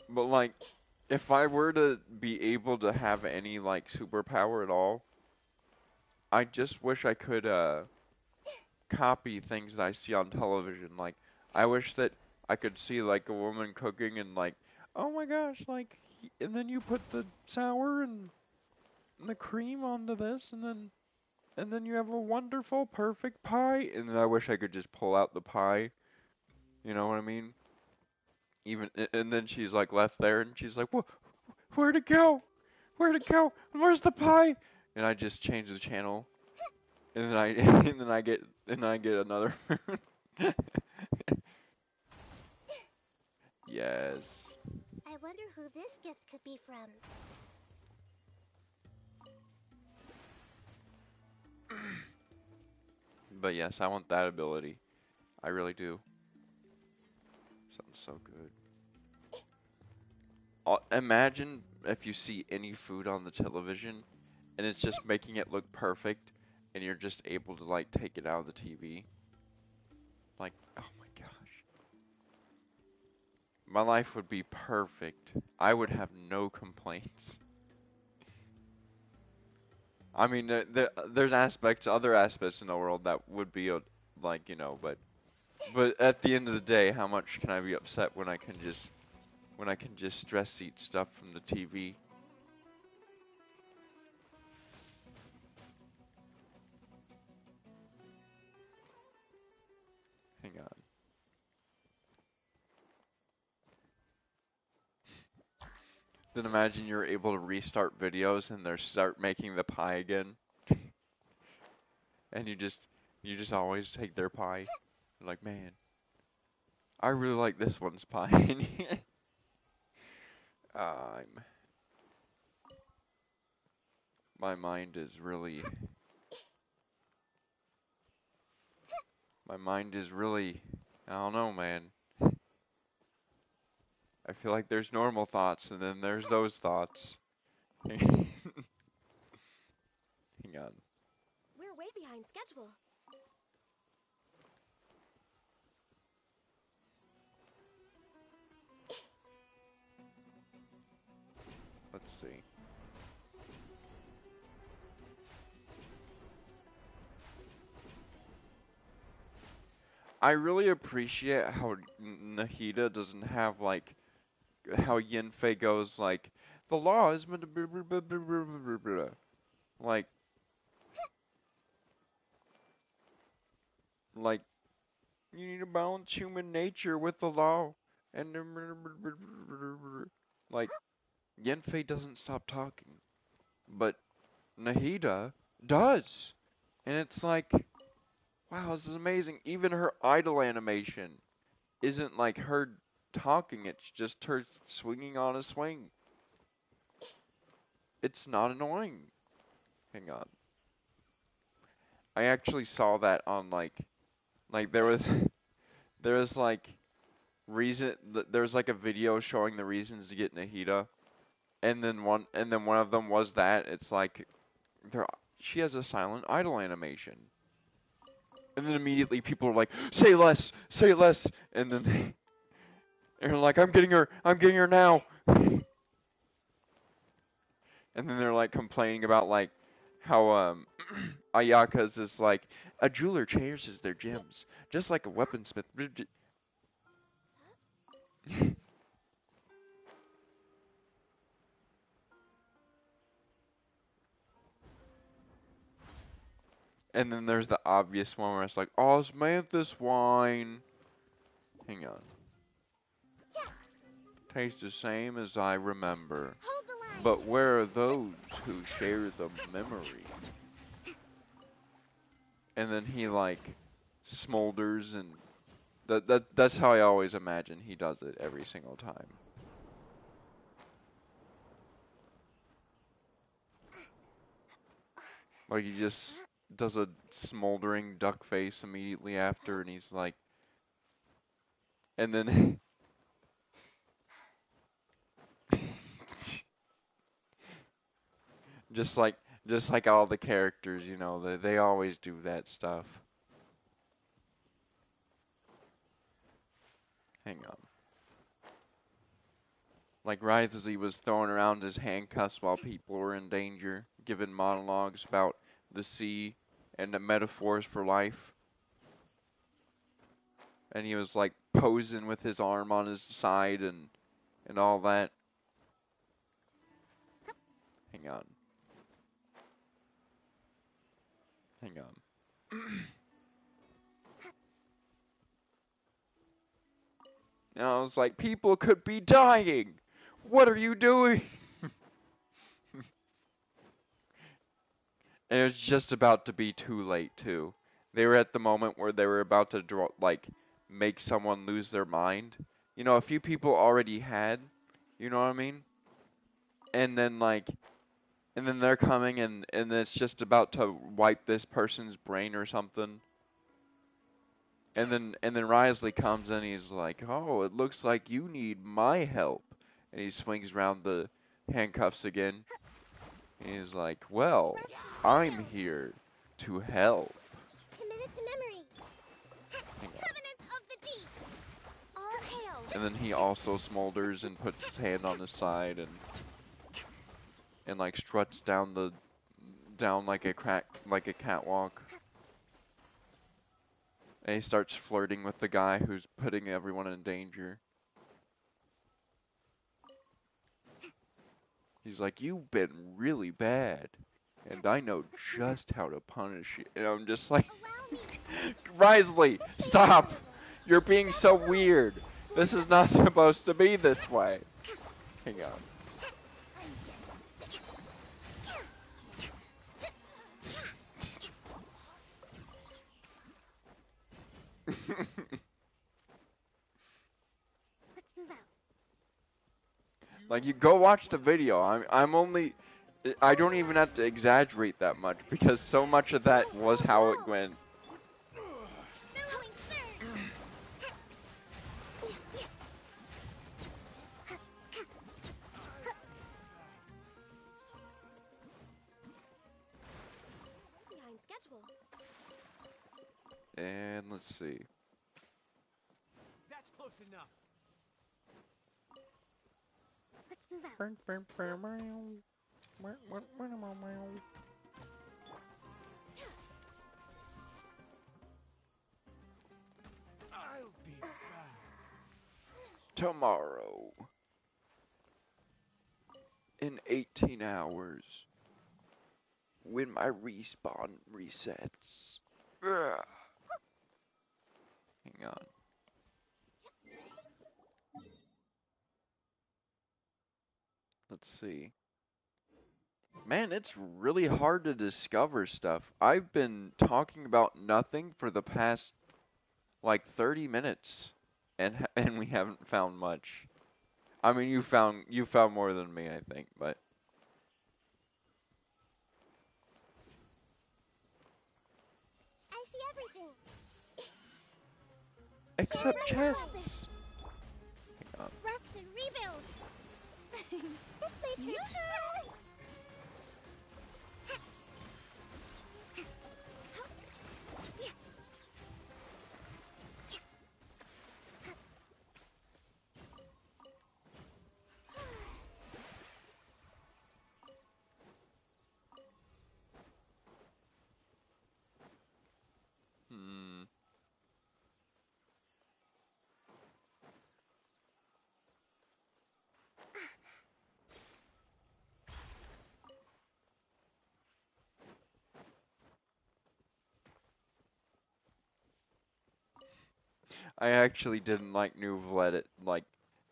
But, like, if I were to be able to have any, like, superpower at all, I just wish I could, copy things that I see on television. Like, I wish that I could see like a woman cooking and like, oh my gosh, like, and then you put the sour and the cream onto this, and then you have a wonderful, perfect pie. And then I wish I could just pull out the pie. You know what I mean? Even and then she's like left there, and she's like, where'd it go? Where'd it go? Where's the pie? And I just change the channel, and then I and I get another food. Yes.
I wonder who this gift could be from.
But yes, I want that ability. I really do. Sounds so good. Imagine if you see any food on the television and it's just making it look perfect and you're just able to like take it out of the TV. Like, oh my gosh. My life would be perfect. I would have no complaints. I mean, there's other aspects in the world that would be like, you know, but at the end of the day, how much can I be upset when I can just stress eat stuff from the TV? Hang on. Then imagine you're able to restart videos and they start making the pie again, and you just always take their pie. You're like, man, I really like this one's pie. I'm my mind is really my mind is really I don't know, man. I feel like there's normal thoughts and then there's those thoughts. Hang on.
We're way behind schedule.
Let's see. I really appreciate how Nahida doesn't have like how Yenfei goes like the law is meant to like like you need to balance human nature with the law and like Yenfei doesn't stop talking, but Nahida does, and it's like wow, this is amazing. Even her idle animation isn't like her talking; it's just her swinging on a swing. It's not annoying. Hang on. I actually saw that on like there was like there was like a video showing the reasons to get Nahida, and then one of them was that it's like there she has a silent idle animation. And then immediately people are like, say less, and then they're like, I'm getting her now. And then they're like complaining about like how Ayaka's is like a jeweler cherishes their gems, just like a weaponsmith. And then there's the obvious one where it's like osmanthus wine. Hang on. Tastes the same as I remember.
Hold the line.
But where are those who share the memory? And then he like smolders and that's how I always imagine he does it every single time. Like he just does a smoldering duck face immediately after and he's like and then just like just like all the characters, you know, they always do that stuff. Hang on. Like Writhesy was throwing around his handcuffs while people were in danger, giving monologues about the sea and the metaphors for life. and he was like posing with his arm on his side and all that. Hang on. Hang on. And I was like, people could be dying. What are you doing? And it was just about to be too late too. They were at the moment where they were about to draw, like, make someone lose their mind. You know, a few people already had. You know what I mean? And then like, and then they're coming and it's just about to wipe this person's brain or something. And then Risley comes in, he's like, "Oh, it looks like you need my help." And he swings around the handcuffs again. And he's like, "Well, I'm here to help."
Committed to memory.
Hang on.
Covenant of the deep. All hail.
And then he also smolders and puts his hand on his side and like struts down like a catwalk. And he starts flirting with the guy who's putting everyone in danger. He's like, "You've been really bad, and I know just how to punish you." And I'm just like,
Allow me.
Risley, stop! You're being so weird. This is not supposed to be this way. Hang on.
Let's move out.
Like, you go watch the video. I don't even have to exaggerate that much because so much of that was how it went.
Billowing surge. Behind schedule.
And let's see.
That's close enough.
Let's move out.
I'll be back.
Tomorrow. In 18 hours. When my respawn resets. Ugh. Hang on. Let's see. Man, it's really hard to discover stuff. I've been talking about nothing for the past like 30 minutes and we haven't found much. I mean, you found more than me, I think, but
I see everything.
except
Right.
chests. Hang on.
Rest and rebuild. This may take time.
Hmm. I actually didn't like Nouveau like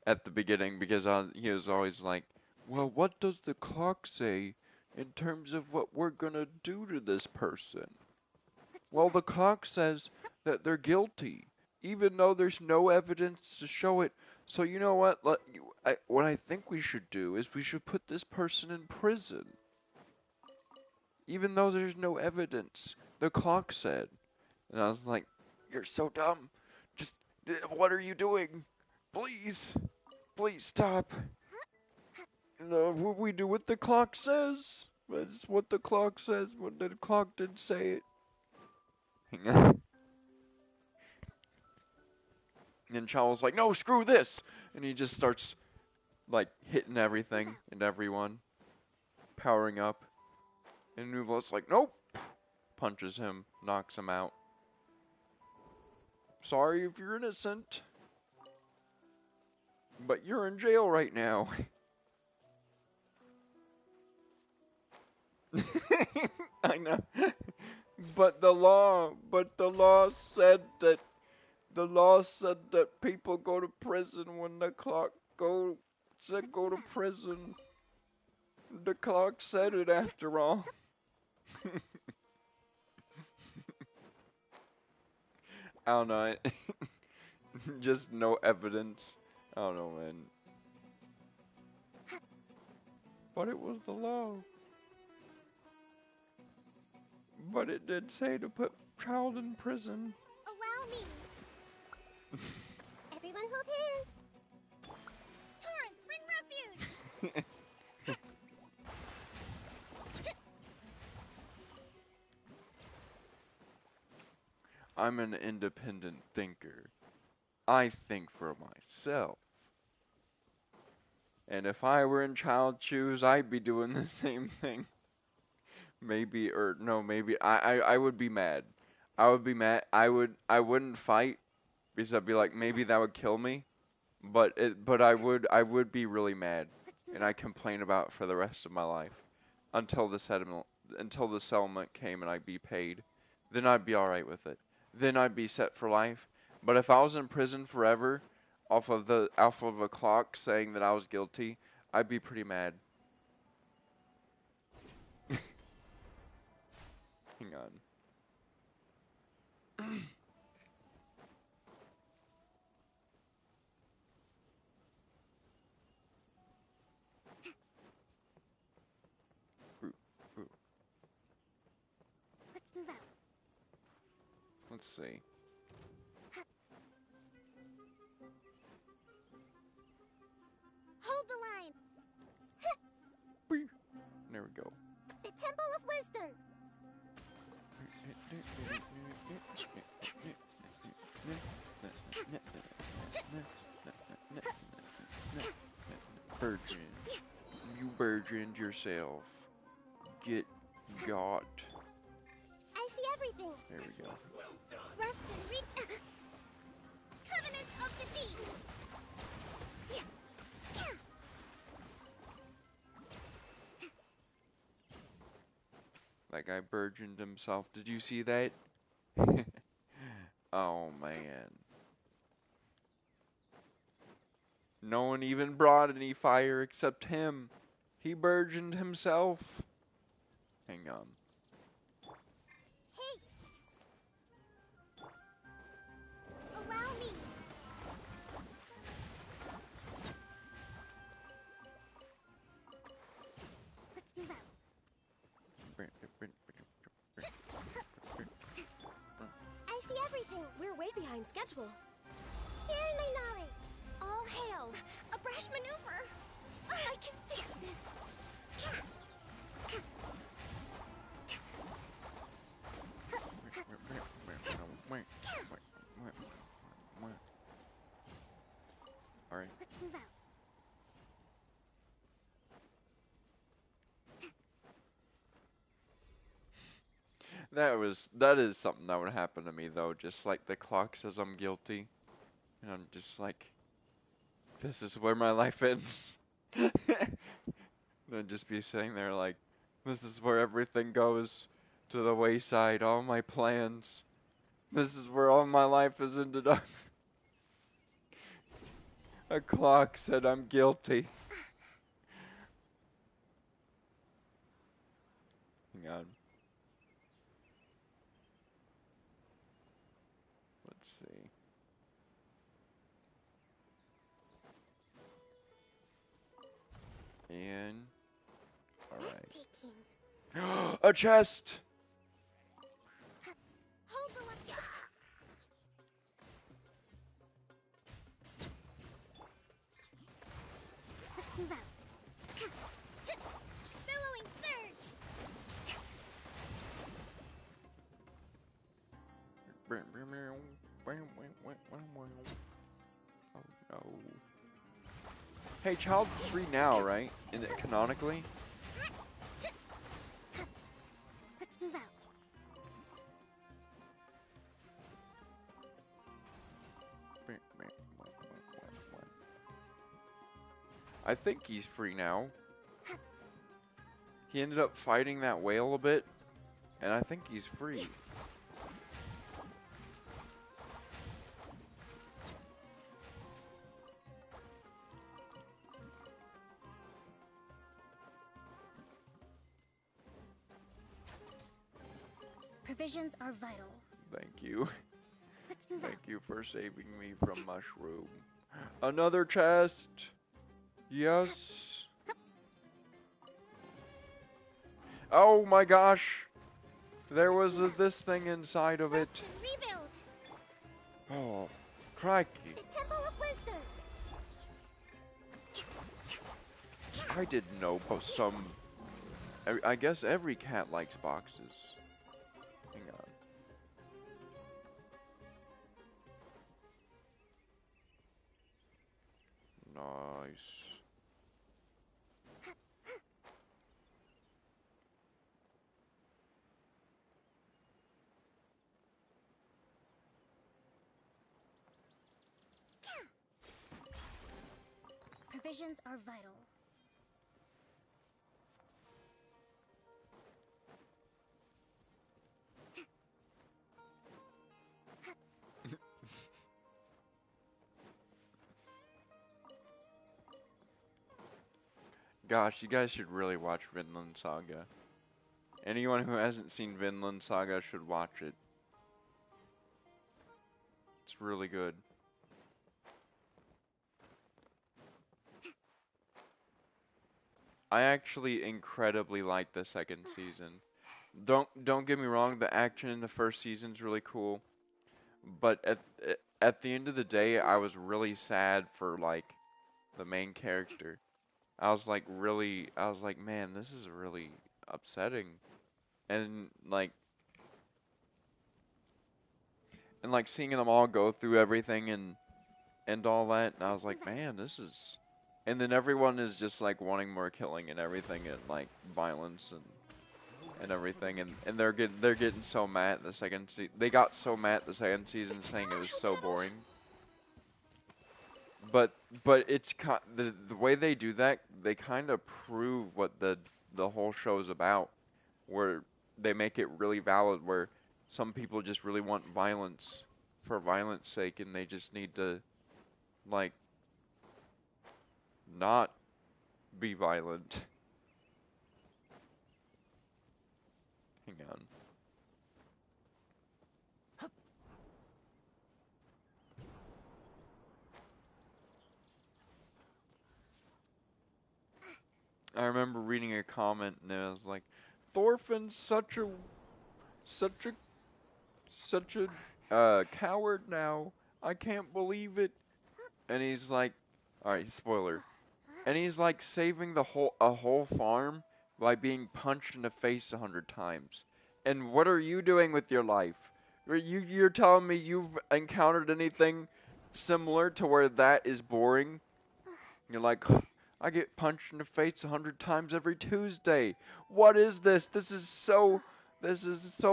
at the beginning because he was always like, "Well, what does the clock say in terms of what we're gonna do to this person?" Well, the clock says that they're guilty, even though there's no evidence to show it. So you know what? What I think we should do is we should put this person in prison, even though there's no evidence. The clock said, and I was like, "You're so dumb. Just, what are you doing? Please, please stop. We do what the clock says. That's what the clock says. What the clock did say it." And Chowell's like, "No, screw this!" And he just starts, like, hitting everything and everyone, powering up. And Nouveau's like, "Nope!" Punches him, knocks him out. Sorry if you're innocent, but you're in jail right now. I know. The law said that people go to prison when the clock said go to prison. The clock said it after all. I don't know. Just no evidence. I don't know, man. But it was the law. But it did say to put child in prison.
Allow me. Everyone hold hands. Torrance, bring refuge.
I'm an independent thinker. I think for myself. And if I were in child shoes, I'd be doing the same thing. Maybe, or no, maybe I would be mad. I would be mad. I wouldn't fight because I'd be like, maybe that would kill me. But I would be really mad, and I complain about it for the rest of my life until the settlement came and I'd be paid. Then I'd be all right with it. Then I'd be set for life. But if I was in prison forever, off of a clock saying that I was guilty, I'd be pretty mad. Hang on. Ooh, ooh.
Let's move out.
Let's see.
Hold the line.
Whee. There we go.
The Temple of Wisdom.
Virgin. You virgined yourself. Get got.
I see everything.
There we go.
Rust and reek. Covenant of the deep.
That guy burgeoned himself. Did you see that? Oh man. No one even brought any fire except him. He burgeoned himself. Hang on.
Hey. Allow me. Let's move out. I see everything.
We're way behind schedule.
Sharing my knowledge.
All hail.
A brash maneuver. I can fix this.
Alright.
Let's move out.
That is something that would happen to me though, just like the clock says I'm guilty. And I'm just like, this is where my life ends. And I'd just be sitting there like, this is where everything goes to the wayside, all my plans. This is where all my life has ended up. A clock said I'm guilty. Hang on. Let's see. And alright.
Breathtaking.
A chest!
Hold the line. Let's move out. Billowing surge.
Oh no. Hey, Child's 3 now, right? In it canonically?
Let's move out.
I think he's free now. He ended up fighting that whale a bit, and I think he's free.
Provisions are vital.
Thank you.
Let's move out.
Thank you for saving me from mushroom. Another chest. Yes. Oh my gosh. There was this thing inside of it.
Rest and rebuild.
Oh, crikey.
The Temple of Wisdom.
I didn't know but some... I guess every cat likes boxes. Hang on. Nice.
Provisions are vital.
Gosh, you guys should really watch Vinland Saga. Anyone who hasn't seen Vinland Saga should watch it. It's really good. I actually incredibly like the second season. Don't get me wrong, the action in the first season's really cool, but at the end of the day, I was really sad for like the main character. I was like, man, this is really upsetting. And seeing them all go through everything and all that, and I was like, man, this is. And then everyone is just like wanting more killing and everything and like violence and everything, and they're getting so mad the second they got so mad the second season saying it was so boring. But it's the way they do that, they kind of prove what the whole show is about, where they make it really valid, where some people just really want violence for violence sake, and they just need to like not be violent. Hang on. I remember reading a comment and it was like, Thorfinn's such a such a coward now. I can't believe it. And he's like, alright, spoiler. And he's like saving a whole farm by being punched in the face 100 times. And what are you doing with your life? You're telling me you've encountered anything similar to where that is boring? You're like, I get punched in the face 100 times every Tuesday. What is this? This is so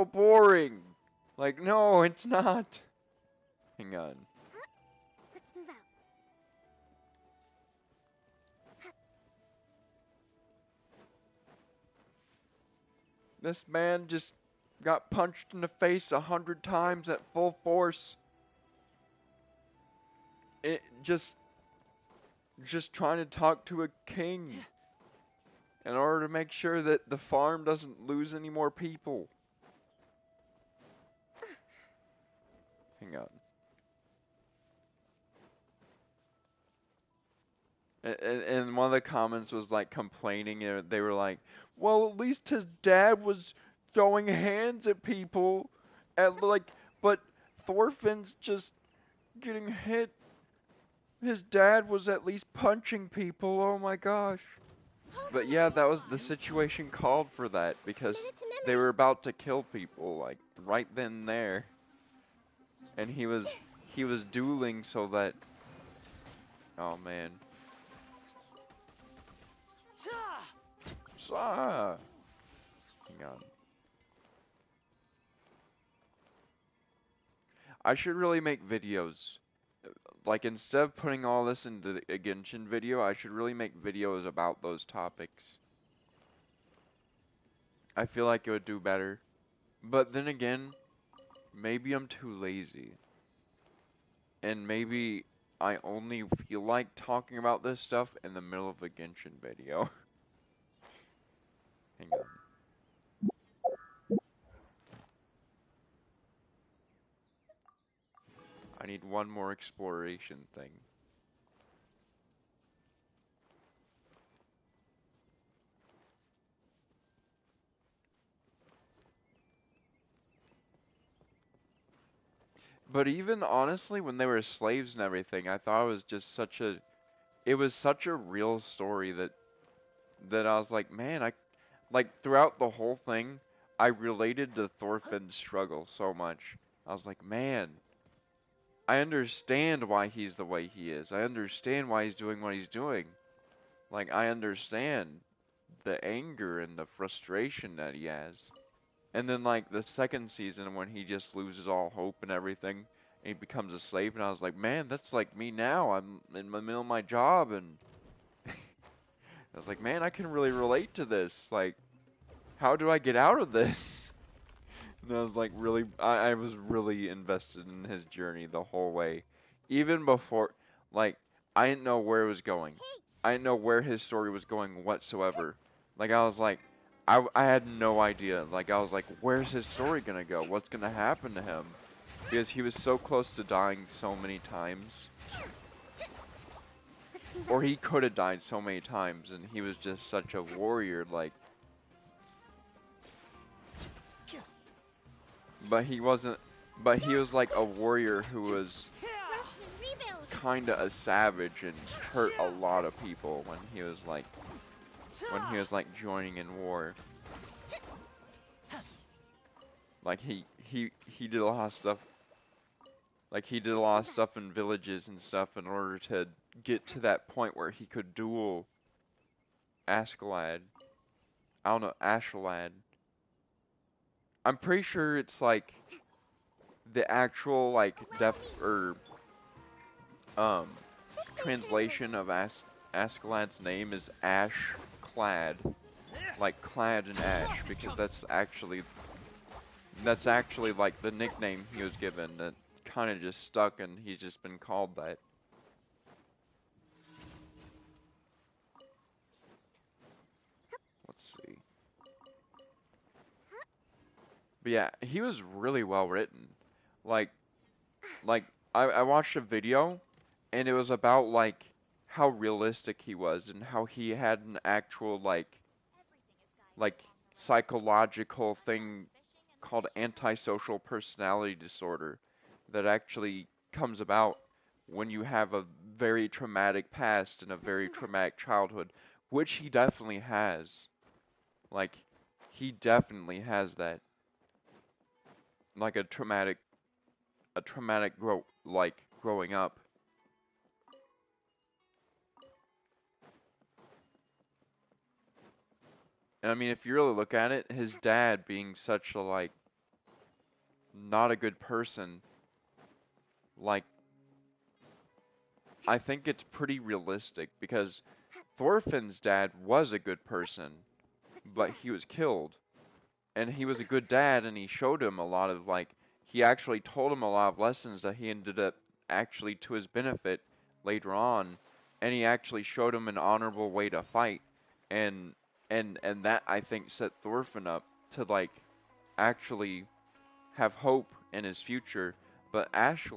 boring. Like, no, it's not. Hang on.
Let's move out.
This man just got punched in the face 100 times at full force. It just trying to talk to a king in order to make sure that the farm doesn't lose any more people. Hang on. And one of the comments was like complaining, and they were like, well, at least his dad was throwing hands at people, but Thorfinn's just getting hit. His dad was at least punching people, oh my gosh. But yeah, that was the situation called for that, because they were about to kill people, like, right then and there. And he was dueling so that, oh man. Hang on. I should really make videos, like instead of putting all this into a Genshin video, I should really make videos about those topics. I feel like it would do better. But then again, maybe I'm too lazy. And maybe I only feel like talking about this stuff in the middle of a Genshin video. Hang on. I need one more exploration thing. But even honestly, when they were slaves and everything, I thought it was just it was such a real story that I was like, man, like throughout the whole thing, I related to Thorfinn's struggle so much. I was like, man, I understand why he's the way he is. I understand why he's doing what he's doing. Like, I understand the anger and the frustration that he has. And then, like, the second season when he just loses all hope and everything, and he becomes a slave, and I was like, man, that's like me now. I'm in the middle of my job, and I was like, man, I can really relate to this. Like, how do I get out of this? And I was like, really, I was really invested in his journey the whole way. Even before, like, I didn't know where it was going. I didn't know where his story was going whatsoever. Like, I was like, I had no idea. Like, I was like, where's his story gonna go? What's gonna happen to him? Because he was so close to dying so many times. Or he could have died so many times, and he was just such a warrior, like. But he wasn't, but he was like a warrior who was kinda a savage and hurt a lot of people when he was like joining in war. Like he did a lot of stuff. Like he did a lot of stuff in villages and stuff in order to get to that point where he could duel Askeladd. I don't know, Ashelad. I'm pretty sure it's like the actual like depth or translation of Askeladd's name is Ash Clad, like clad in ash, because that's actually like the nickname he was given that kind of just stuck, and he's just been called that. Let's see. But yeah, he was really well written. Like, I watched a video, and it was about like how realistic he was and how he had an actual like psychological thing called antisocial personality disorder that actually comes about when you have a very traumatic past and a very traumatic childhood, which he definitely has. Like, he definitely has that. Like a traumatic growing up. And I mean, if you really look at it, his dad being such a like not a good person, like I think it's pretty realistic because Thorfinn's dad was a good person, but he was killed. And he was a good dad, and he showed him a lot of like he actually told him a lot of lessons that he ended up actually to his benefit later on, and he actually showed him an honorable way to fight, and and that I think set Thorfinn up to like actually have hope in his future. But Ash,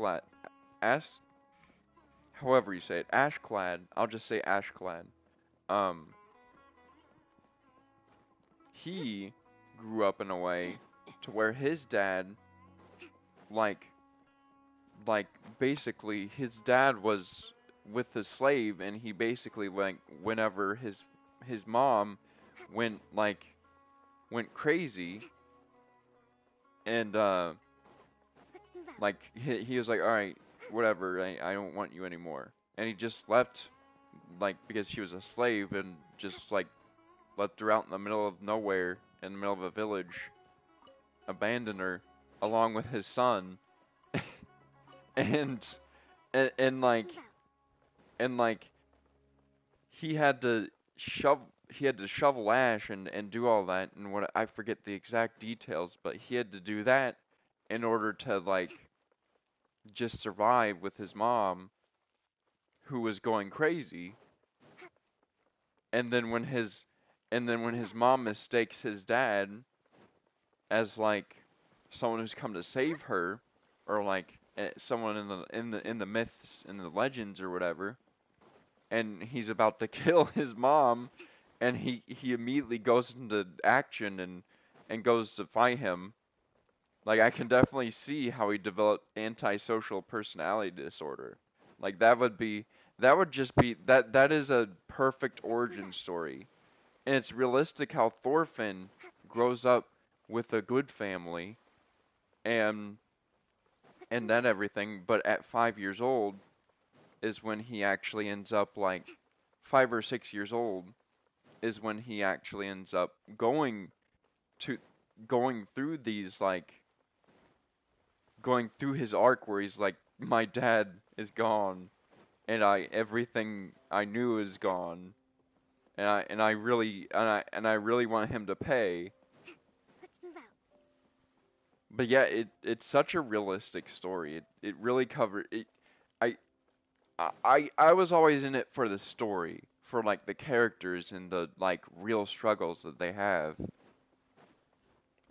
however you say it, Ashclad, I'll just say Ashclad. Um, he grew up in a way to where his dad, like, like basically his dad was with the slave, and he basically like whenever his mom went crazy, and like he was like, all right, whatever, I don't want you anymore, and he just left, like because she was a slave, and just like left her out in the middle of nowhere in the middle of a village, abandoned her along with his son, and and
Let's
like
move out.
and like he had to shove he had to shovel ash and do all that, and what I forget the exact details, but he had to do that in order to like just survive with his mom, who was going crazy. And then when his mom mistakes his dad as like someone who's come to save her, or like someone in the myths, in the legends or whatever, and he's about to kill his mom, and he immediately goes into action and goes to fight him. Like, I can definitely see how he developed antisocial personality disorder. Like, that would just be that is a perfect origin story. And it's realistic how Thorfinn grows up with a good family and
Let's move
then
out.
everything, but at 5 years old is when he actually ends up like 5 or 6 years old is when he actually ends up to going through these like going through his arc where he's like, my dad is gone, and everything I knew is gone, and I really want him to pay.
Let's move out.
But yeah, it's such a realistic story. It really covered it. I I was always in it for the story, for like the characters and the like real struggles that they have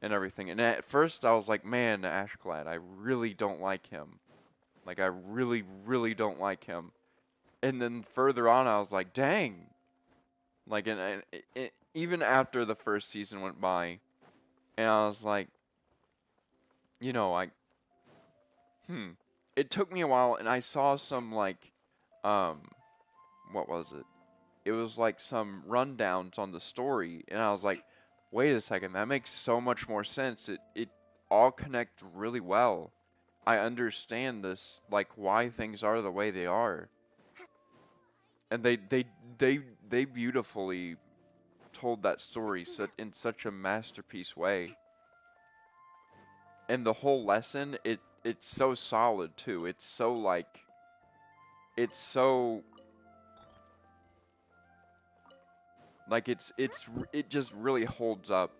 and everything. And at first I was like, man, Ashclad, I really don't like him. Like, I really, really don't like him. And then further on, I was like, dang. Like, even after the first season went by, and I was like, you know, hmm. It took me a while, and I saw some, like, um, what was it? It was like some rundowns on the story, and I was like, wait a second, that makes so much more sense. It all connects really well. I understand this, like, why things are the way they are. And they they beautifully told that story
Let's move out.
in such a masterpiece way. And the whole lesson, it's so solid too. It's so like it's so like it just really holds up.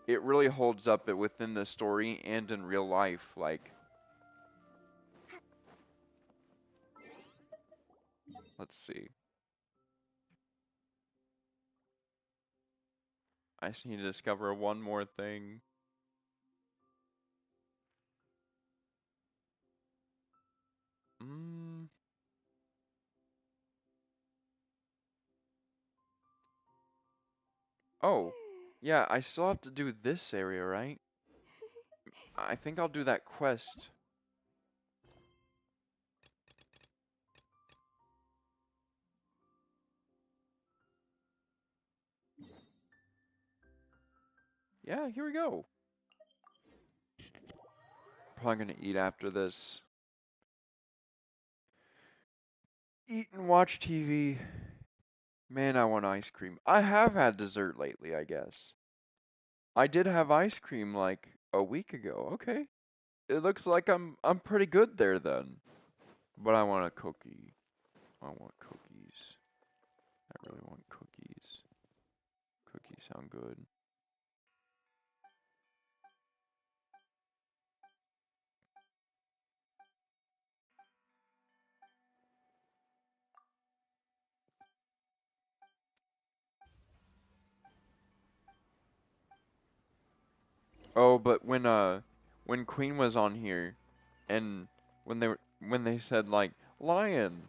It really holds up within the story and in real life. Like, let's see. I just need to discover one more thing. Mm. Oh, yeah, I still have to do this area, right? I think I'll do that quest. Yeah, here we go. Probably gonna eat after this. Eat and watch TV. Man, I want ice cream. I have had dessert lately, I guess. I did have ice cream like a week ago. Okay. It looks like I'm pretty good there then. But I want a cookie. I want cookies. I really want cookies. Cookies sound good. Oh, but when Queen was on here and when they said like lion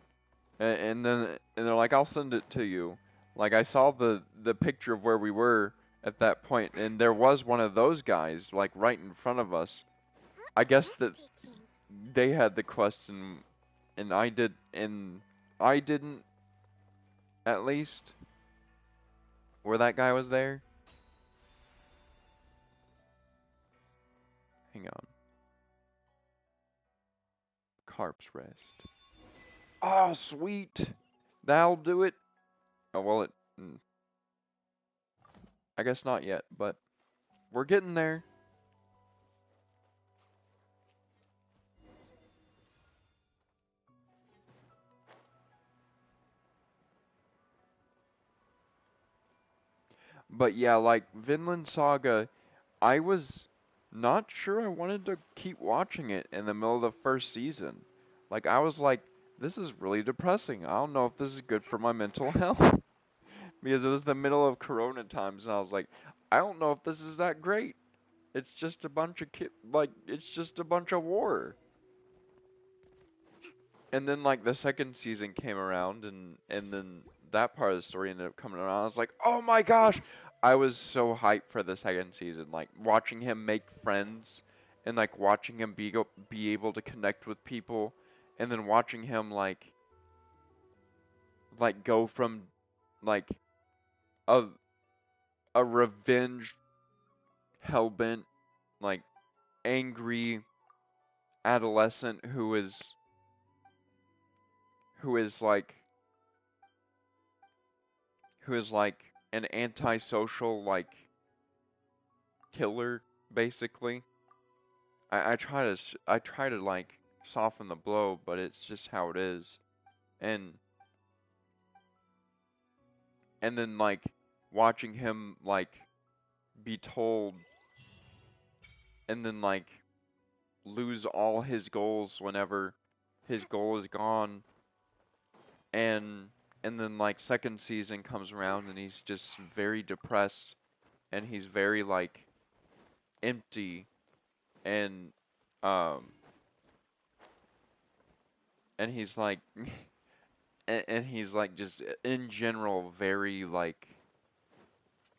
and they're like, I'll send it to you. Like, I saw the picture of where we were at that point, and there was one of those guys like right in front of us. I guess that
Breathtaking.
they had the quest and I didn't, at least, where that guy was there. Hang on. Carp's Rest. Oh, sweet. That'll do it. Oh, well, I guess not yet, but we're getting there. But yeah, like Vinland Saga, I was not sure I wanted to keep watching it in the middle of the first season. Like I was like, this is really depressing. I don't know if this is good for my mental health because it was the middle of Corona times, and I was like, I don't know if this is that great. It's just a bunch of it's just a bunch of war. And then like the second season came around, and then that part of the story ended up coming around. I was like, oh my gosh, I was so hyped for the second season. Like watching him make friends, and like watching him be able to connect with people, and then watching him like go from like a a revenge hellbent like angry adolescent who is like who is like an antisocial like killer basically. I try to like soften the blow, but it's just how it is. And and then like watching him like be told and then like lose all his goals whenever his goal is gone, and and then like second season comes around and he's just very depressed and he's very like empty, and um and he's like and he's like just in general very like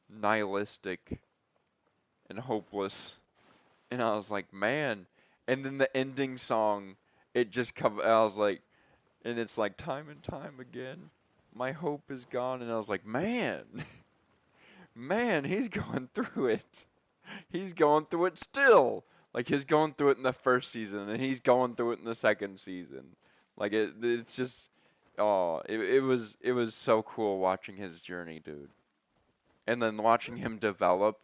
nihilistic and hopeless. And I was like, man. And then the ending song, it just come. I was like, and it's like time and time again, my hope is gone. And I was like, man, man, he's going through it. He's going through it still. Like he's going through it in the first season, and he's going through it in the second season. Like it's just, oh, it was so cool watching his journey, dude. And then watching him develop,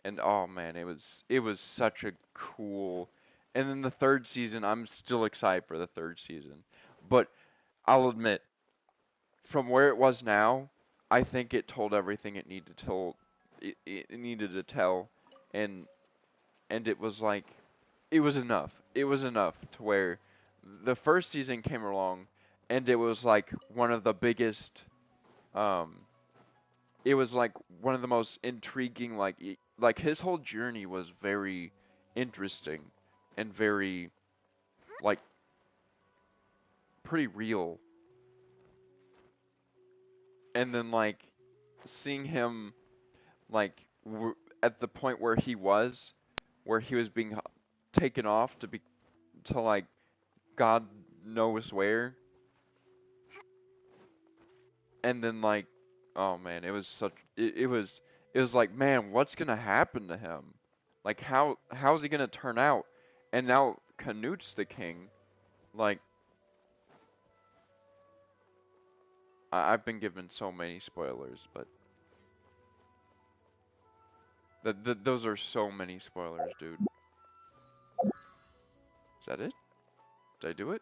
and oh man, it was such a cool. And then the third season, I'm still excited for the third season. But I'll admit, from where it was now, I think it told everything it needed to tell. It needed to tell, and it was like it was enough. It was enough to where the first season came along, and it was like one of the biggest. Um, it was like one of the most intriguing. Like his whole journey was very interesting and very like pretty real. And then like seeing him like at the point where he was being taken off to like God knows where, and then like, oh man, it was it was like, man, what's gonna happen to him? Like how's he gonna turn out? And now Canute's the king. Like I've been given so many spoilers, but those are so many spoilers, dude. Is that it? Did I do it?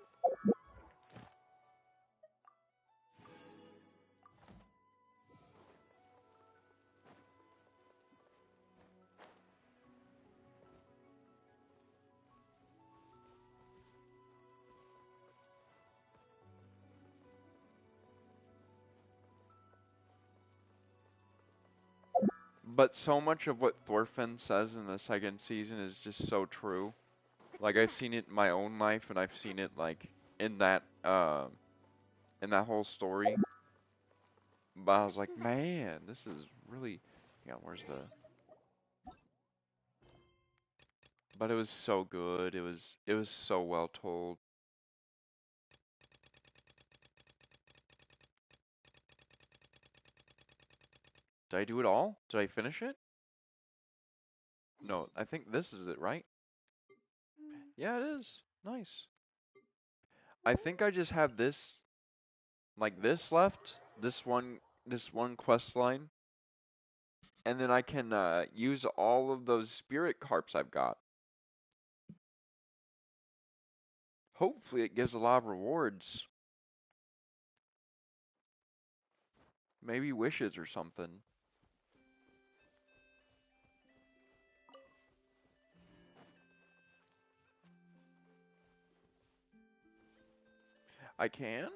But so much of what Thorfinn says in the second season is just so true. Like I've seen it in my own life, and I've seen it like in in that whole story. But I was like, man, this is really, yeah. Where's the? But it was so good. It was so well told. Did I do it all? Did I finish it? No, I think this is it, right? Yeah, it is. Nice. I think I just have this, like this left, this one quest line, and then I can use all of those spirit carps I've got. Hopefully it gives a lot of rewards. Maybe wishes or something. I can?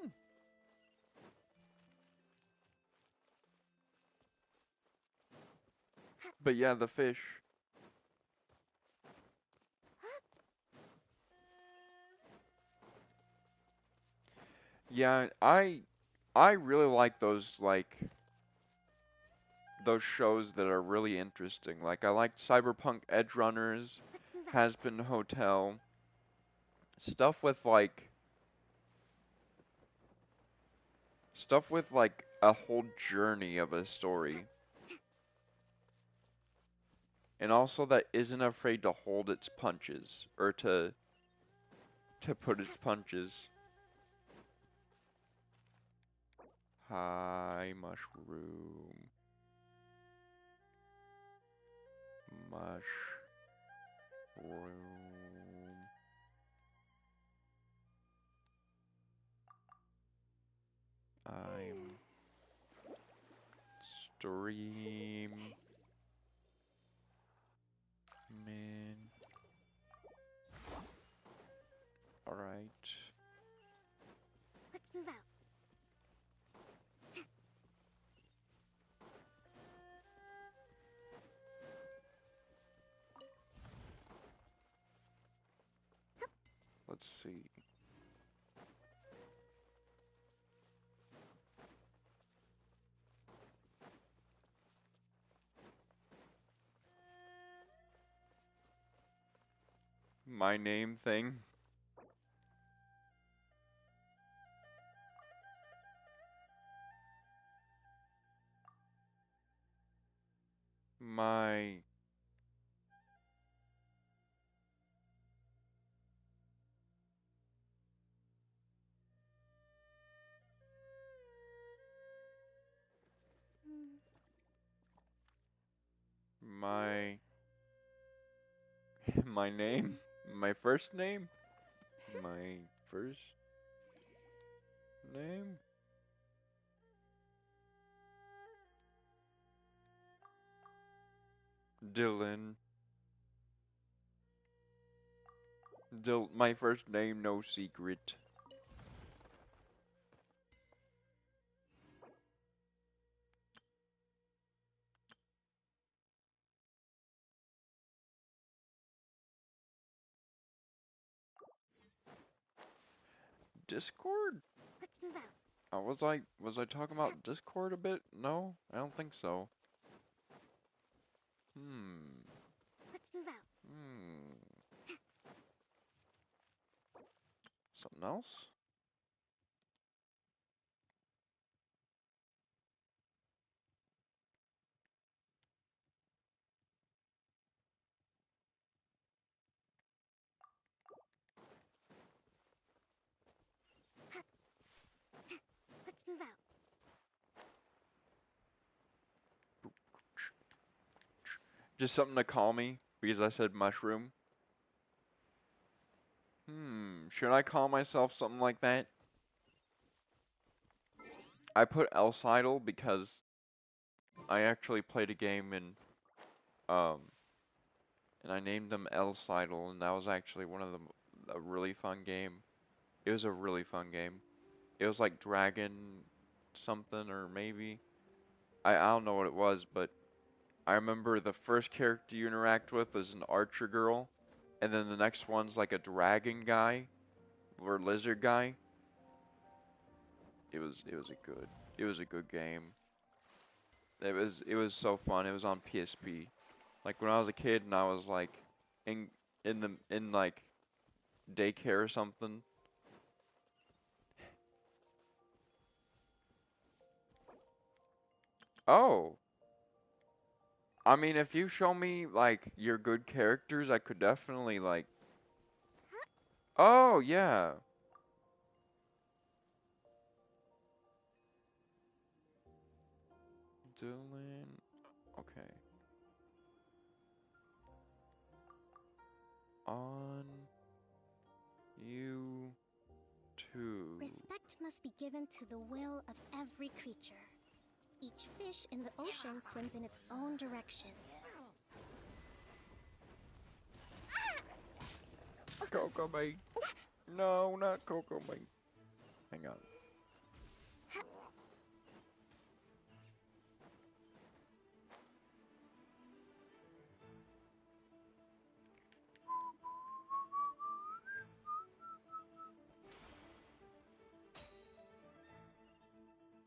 But yeah, the fish. Yeah, I really like those shows that are really interesting. Like I liked Cyberpunk Edge Runners,
Let's move out.
Has Been Hotel, stuff with like a whole journey of a story. And also that isn't afraid to hold its punches or to put its punches. Hi, mushroom. Mushroom. I'm stream man. Alright.
Let's move out.
Let's see. My name thing. My
Hmm.
my my name. My first name. My first name. Dylan. My first name, no secret. Discord?
Let's move out.
Was I talking about Discord a bit? No, I don't think so. Hmm.
Let's move out.
Hmm. Something else?
Let's move out.
Just something to call me because I said mushroom. Should I call myself something like that? I put Elsidle because I actually played a game um and I named them Elsidle and that was actually a really fun game. It was a really fun game. It was like Dragon something or maybe I don't know what it was, but I remember the first character you interact with is an archer girl, and then the next one's like a dragon guy or lizard guy. It was a good game. It was so fun. It was on PSP. Like when I was a kid and I was like in in like daycare or something. Oh, I mean if you show me like your good characters, I could definitely like. Oh yeah. Dylan. Okay. On you too.
Respect must be given to the will of every creature. Each fish in the ocean swims in its own direction.
Coco Mate. No, not Coco Mate. Hang on.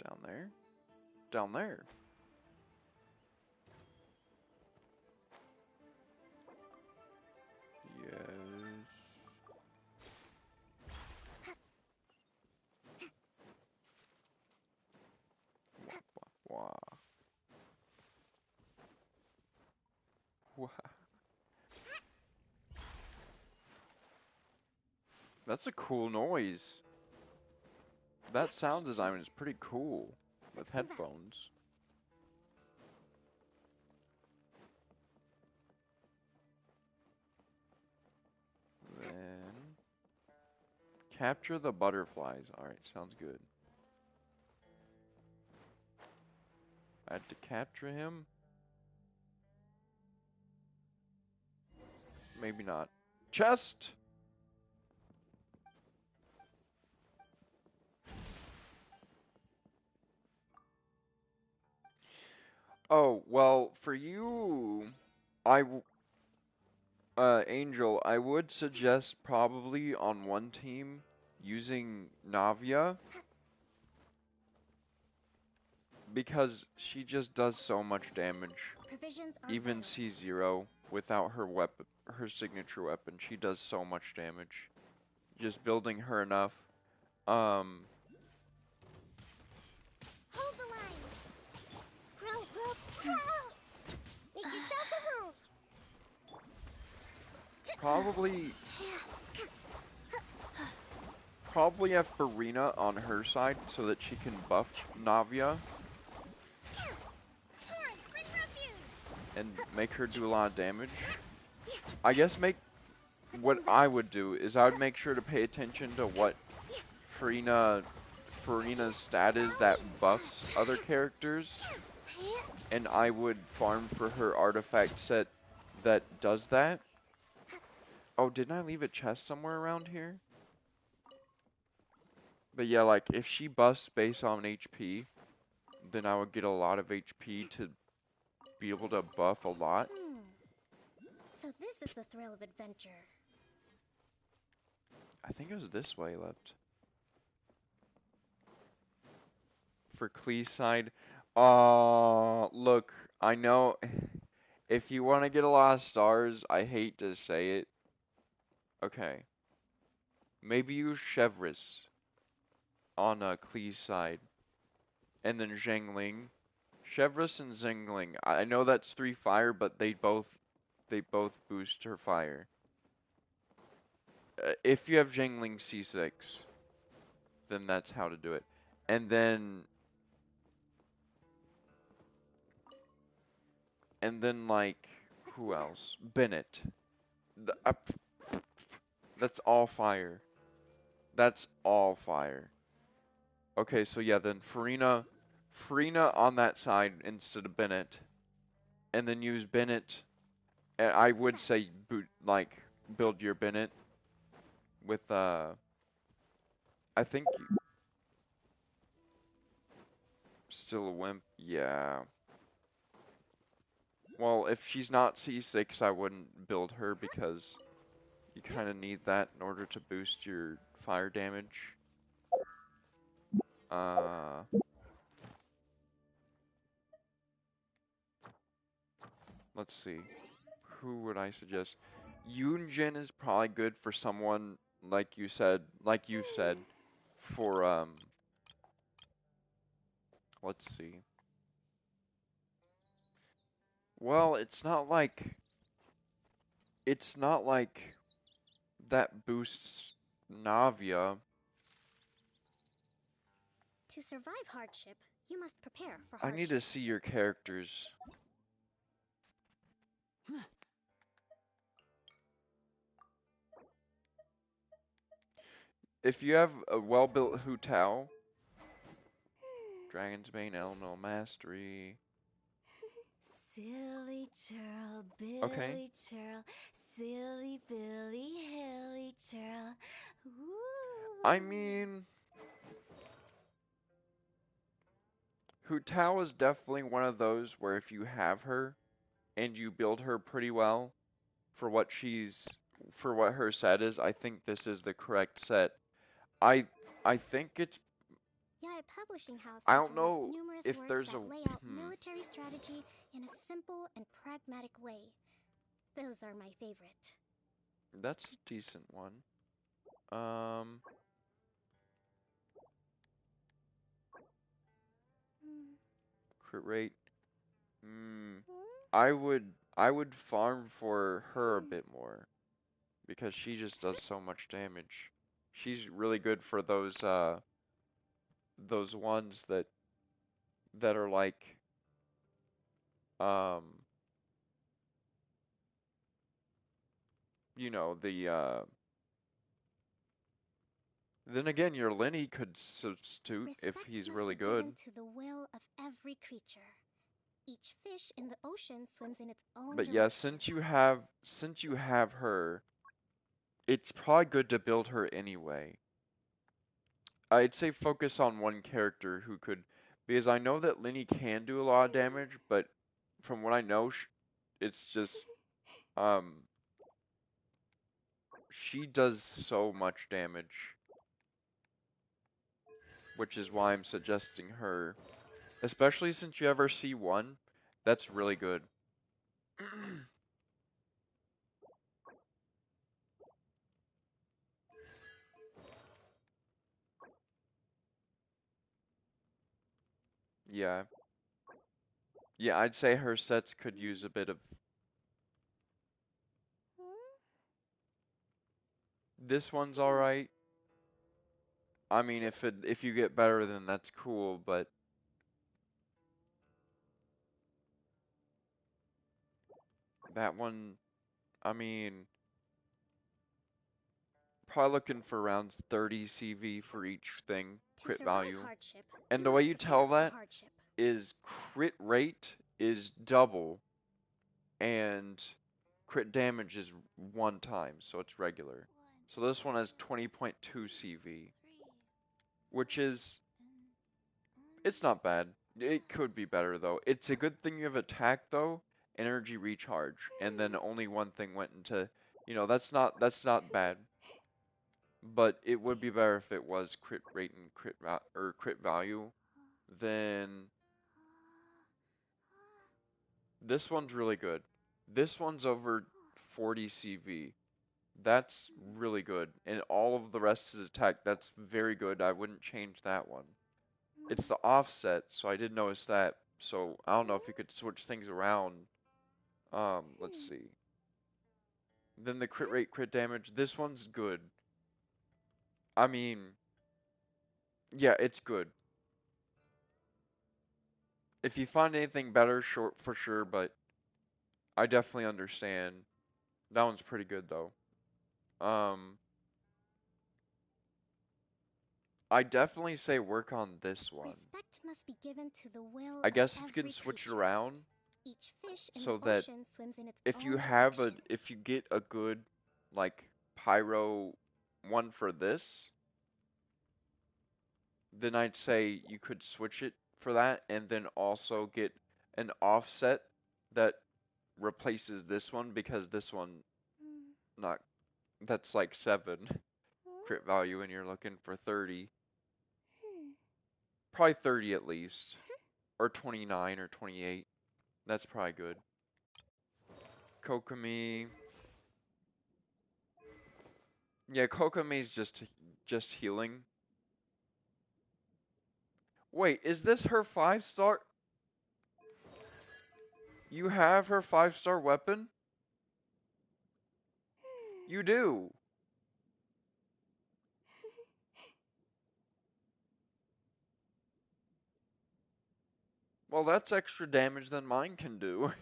Down there? Down there. Yes. Wah, wah. That's a cool noise. That sound design is pretty cool with
Let's move out.
headphones. Then capture the butterflies. Alright, sounds good. I had to capture him. Maybe not. Chest! Oh, well, for you, Angel, I would suggest probably on one team using Navia because she just does so much damage.
Provisions are
Even
vital.
C0 without her weapon, her signature weapon, she does so much damage. Just building her enough.
Hold the line. Grow, grow, grow. Make yourselves a home.
Probably have Farina on her side so that she can buff Navia
Torrents, bring refuge.
and make her do a lot of damage. I guess what
move
I would do is I would make sure to pay attention to what Farina's stat is that buffs other characters, and I would farm for her artifact set that does that. Oh, didn't I leave a chest somewhere around here? But yeah, like, if she buffs based on HP, then I would get a lot of HP to be able to buff a lot.
So this is the thrill of adventure.
I think it was this way left. For Klee's side, look, I know if you want to get a lot of stars, I hate to say it. Okay. Maybe use Chevris on Klee's side. And then Zhengling. Chevris and Zhengling. I know that's 3 fire, but they both boost her fire. If you have Zhengling C6, then that's how to do it. And then like, who else? Bennett. That's all fire. That's all fire. Okay, so yeah, then Farina on that side instead of Bennett, and then use Bennett. And I would say build your Bennett with I think still a Wimp. Yeah. Well, if she's not C6, I wouldn't build her because you kind of need that in order to boost your fire damage. Let's see. Who would I suggest? Yunjin is probably good for someone like you said, for let's see. Well, it's not like that boosts Navia.
To survive hardship, you must prepare for
I
hardship.
need to see your characters. If you have a well-built Hu Tao, Dragon's Bane, Elemental Mastery.
Silly churl,
Okay.
Billy churl, silly Billy, hilly churl. Ooh.
I mean, Hu Tao is definitely one of those where if you have her and you build her pretty well for for what her set is, I think this is the correct set. I I think it's
Yaya Publishing House
I
has
don't
released
know
numerous
if
works
there's a
that lay out military strategy in a simple and pragmatic way. Those are my favorite.
that's a decent one. Um,
Hmm.
crit rate. I would farm for her a bit more because she just does so much damage. She's really good for those ones that are like um the then again your Lenny could substitute if
Respect
he's
must
really
be given
good.
to the will of every creature. Each fish in the ocean swims in its own
But yeah,
direction.
since you have her, it's probably good to build her anyway. I'd say focus on one character who could, because I know that Lenny can do a lot of damage, but from what I know, it's just um she does so much damage, which is why I'm suggesting her, especially since you have her C1. That's really good. Yeah, yeah, I'd say her sets could use a bit of. This one's all right. I mean, if you get better, then that's cool, but that one, I mean, probably looking for around 30 CV for each thing,
To
crit
survive
value.
hardship,
And
you
the way
must
you
prepare
tell
for
that
hardship.
is crit rate is double and crit damage is one time, so it's regular. So this one has 20.2 CV, which is, it's not bad. It could be better though. It's a good thing you have attack though, energy recharge, and then only one thing went into, that's not bad. But it would be better if it was crit rate and crit value. Then this one's really good. This one's over 40 CV. That's really good. And all of the rest is attack. That's very good. I wouldn't change that one. It's the offset, so I did notice that. So I don't know if you could switch things around. Let's see. Then the crit rate, crit damage. This one's good. I mean, yeah, it's good. If you find anything better, short for sure, but I definitely understand. That one's pretty good though. Um, I definitely say work on this one.
Respect must be given to the will
I
of
guess if you can
every
switch it
creature.
around
Each fish in the
so that
ocean swims in its
if you
own
have
direction.
if you get a good like pyro one for this, then I'd say you could switch it for that and then also get an offset that replaces this one because this one not that's like 7 crit value and you're looking for 30. Probably 30 at least. Or 29 or 28. That's probably good. Kokomi. Yeah, Kokomi's just healing. Wait, is this her 5-star? You have her 5-star weapon? You do. Well, that's extra damage than mine can do.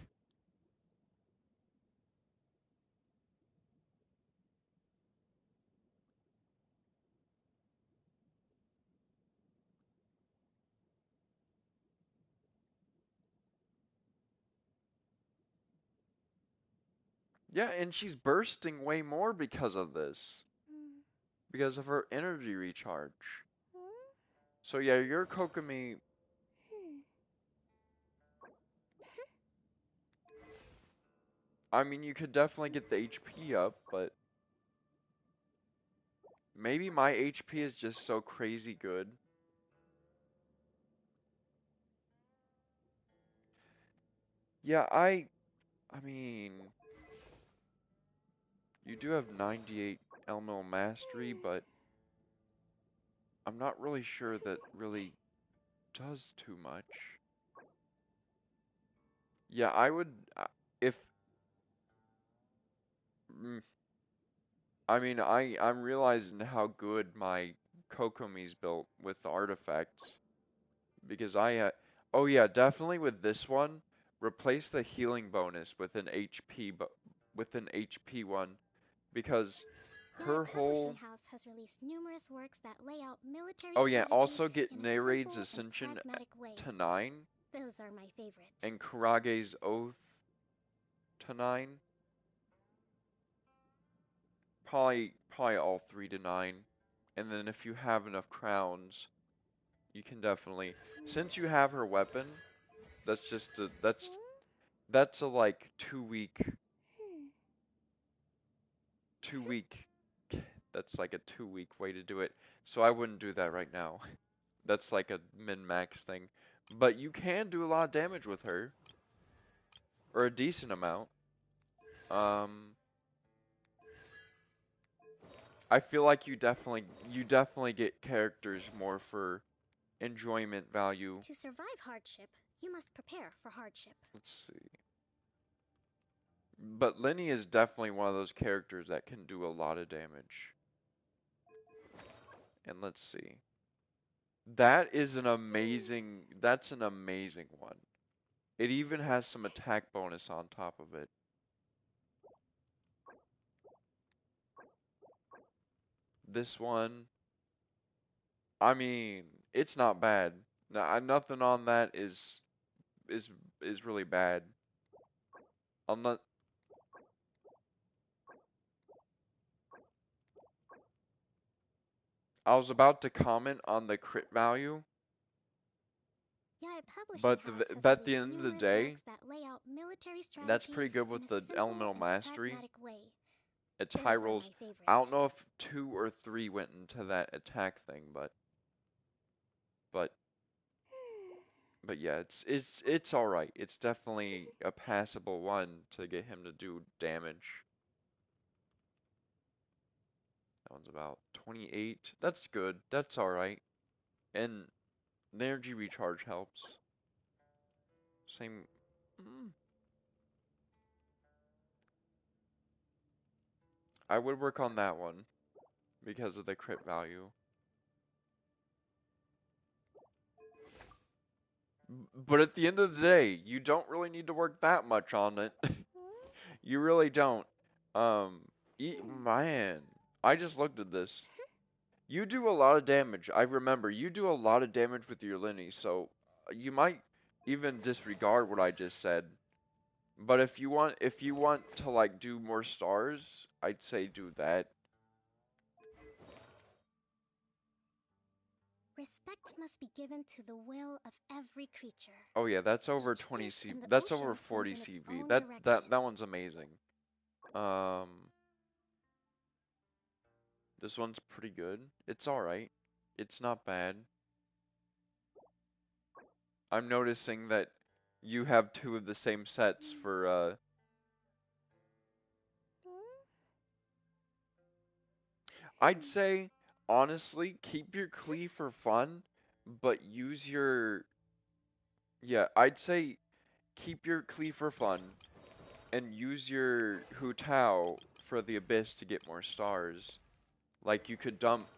Yeah, and she's bursting way more because of this. Because of her energy recharge. So yeah, your Kokomi, I mean, you could definitely get the HP up, but maybe my HP is just so crazy good. Yeah, I mean, you do have 98 elemental mastery, but I'm not really sure that really does too much. Yeah, I would, if, mm, I mean, I'm realizing how good my Kokomi's built with the artifacts because oh yeah, definitely with this one, replace the healing bonus with an HP, but with an HP one because
Your
her
publishing
whole,
house has released numerous works that lay out military
oh yeah,
strategy
also get
in a
Nereid's
simple and
Ascension
pragmatic way.
to 9
Those are my favorite.
and Kurage's Oath to 9. Probably all three to 9. And then if you have enough crowns, you can definitely, since you have her weapon, that's just a, that's a like 2 week, 2 week, that's like a 2 week way to do it. So I wouldn't do that right now. That's like a min-max thing. But you can do a lot of damage with her, or a decent amount. Um, I feel like you definitely get characters more for enjoyment value.
To survive hardship, you must prepare for hardship.
Let's see. But Lenny is definitely one of those characters that can do a lot of damage. And let's see. That's an amazing one. It even has some attack bonus on top of it. This one, I mean, it's not bad. Nothing on that is is really bad. I'm not. I was about to comment on the crit value,
Yaya Publishing
but
House has
at the
released
end of the
numerous
day,
works that lay out military
that's
strategy
pretty good
in
with
a
the
simple
elemental
and
mastery.
pragmatic way.
It's
Those
high
are
rolls.
my favorite.
I don't know if 2 or 3 went into that attack thing, but yeah, it's all right. It's definitely a passable one to get him to do damage. That one's about 28. That's good. That's all right. And the energy recharge helps. Same. mm, I would work on that one because of the crit value. But at the end of the day, you don't really need to work that much on it. You really don't. Um, man, I just looked at this. You do a lot of damage. I remember you do a lot of damage with your Linny, so you might even disregard what I just said. But if you want to like do more stars, I'd say do that.
Respect must be given to the will of every creature.
Oh yeah, that's over
Each
20
fish
C.
in the
That's over
ocean swims
40
in its
CV.
own
That
direction.
one's amazing. Um, this one's pretty good. It's all right. It's not bad. I'm noticing that you have two of the same sets for I'd say honestly keep your cleave for fun, but use your yeah, I'd say keep your cleave for fun and use your Hu Tao for the abyss to get more stars. Like you could dump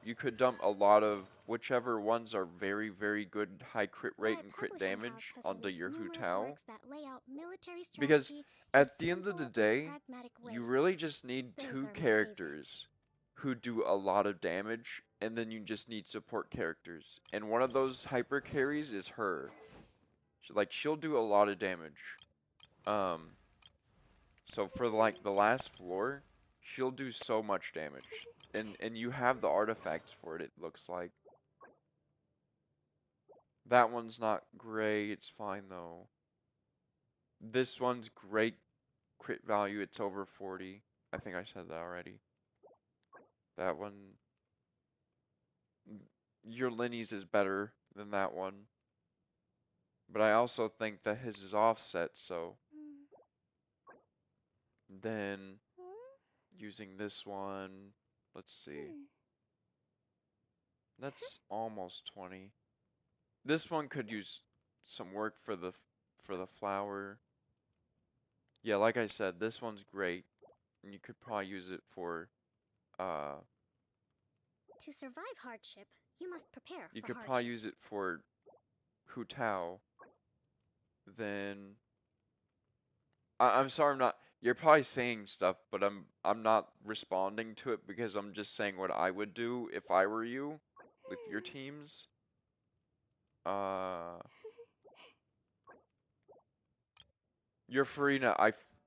a lot of whichever ones are very very good high crit rate
Yaya
and crit
Publishing House
damage
has
onto
released
your Hu
numerous
Tao.
works that lay out military
Because
strategy in a
at the end of the
simple and
day,
pragmatic way.
you really just need
Those
two
are my favorite.
characters who do a lot of damage, and then you just need support characters. And one of those hyper carries is her. Like she'll do a lot of damage. Um, so for like the last floor, she'll do so much damage. And you have the artifacts for it, it looks like. That one's not great, it's fine though. This one's great, crit value, it's over 40. I think I said that already. That one, your Lenny's is better than that one. But I also think that his is offset, so then using this one, let's see. That's almost 20. This one could use some work for the flower. Yeah, like I said, this one's great. And you could probably use it for
To survive hardship, you must prepare
you
for
could probably
hardship.
use it for Hu Tao. Then I'm sorry, I'm not. You're probably saying stuff, but I'm not responding to it because I'm just saying what I would do if I were you with your teams. Uh, your Farina,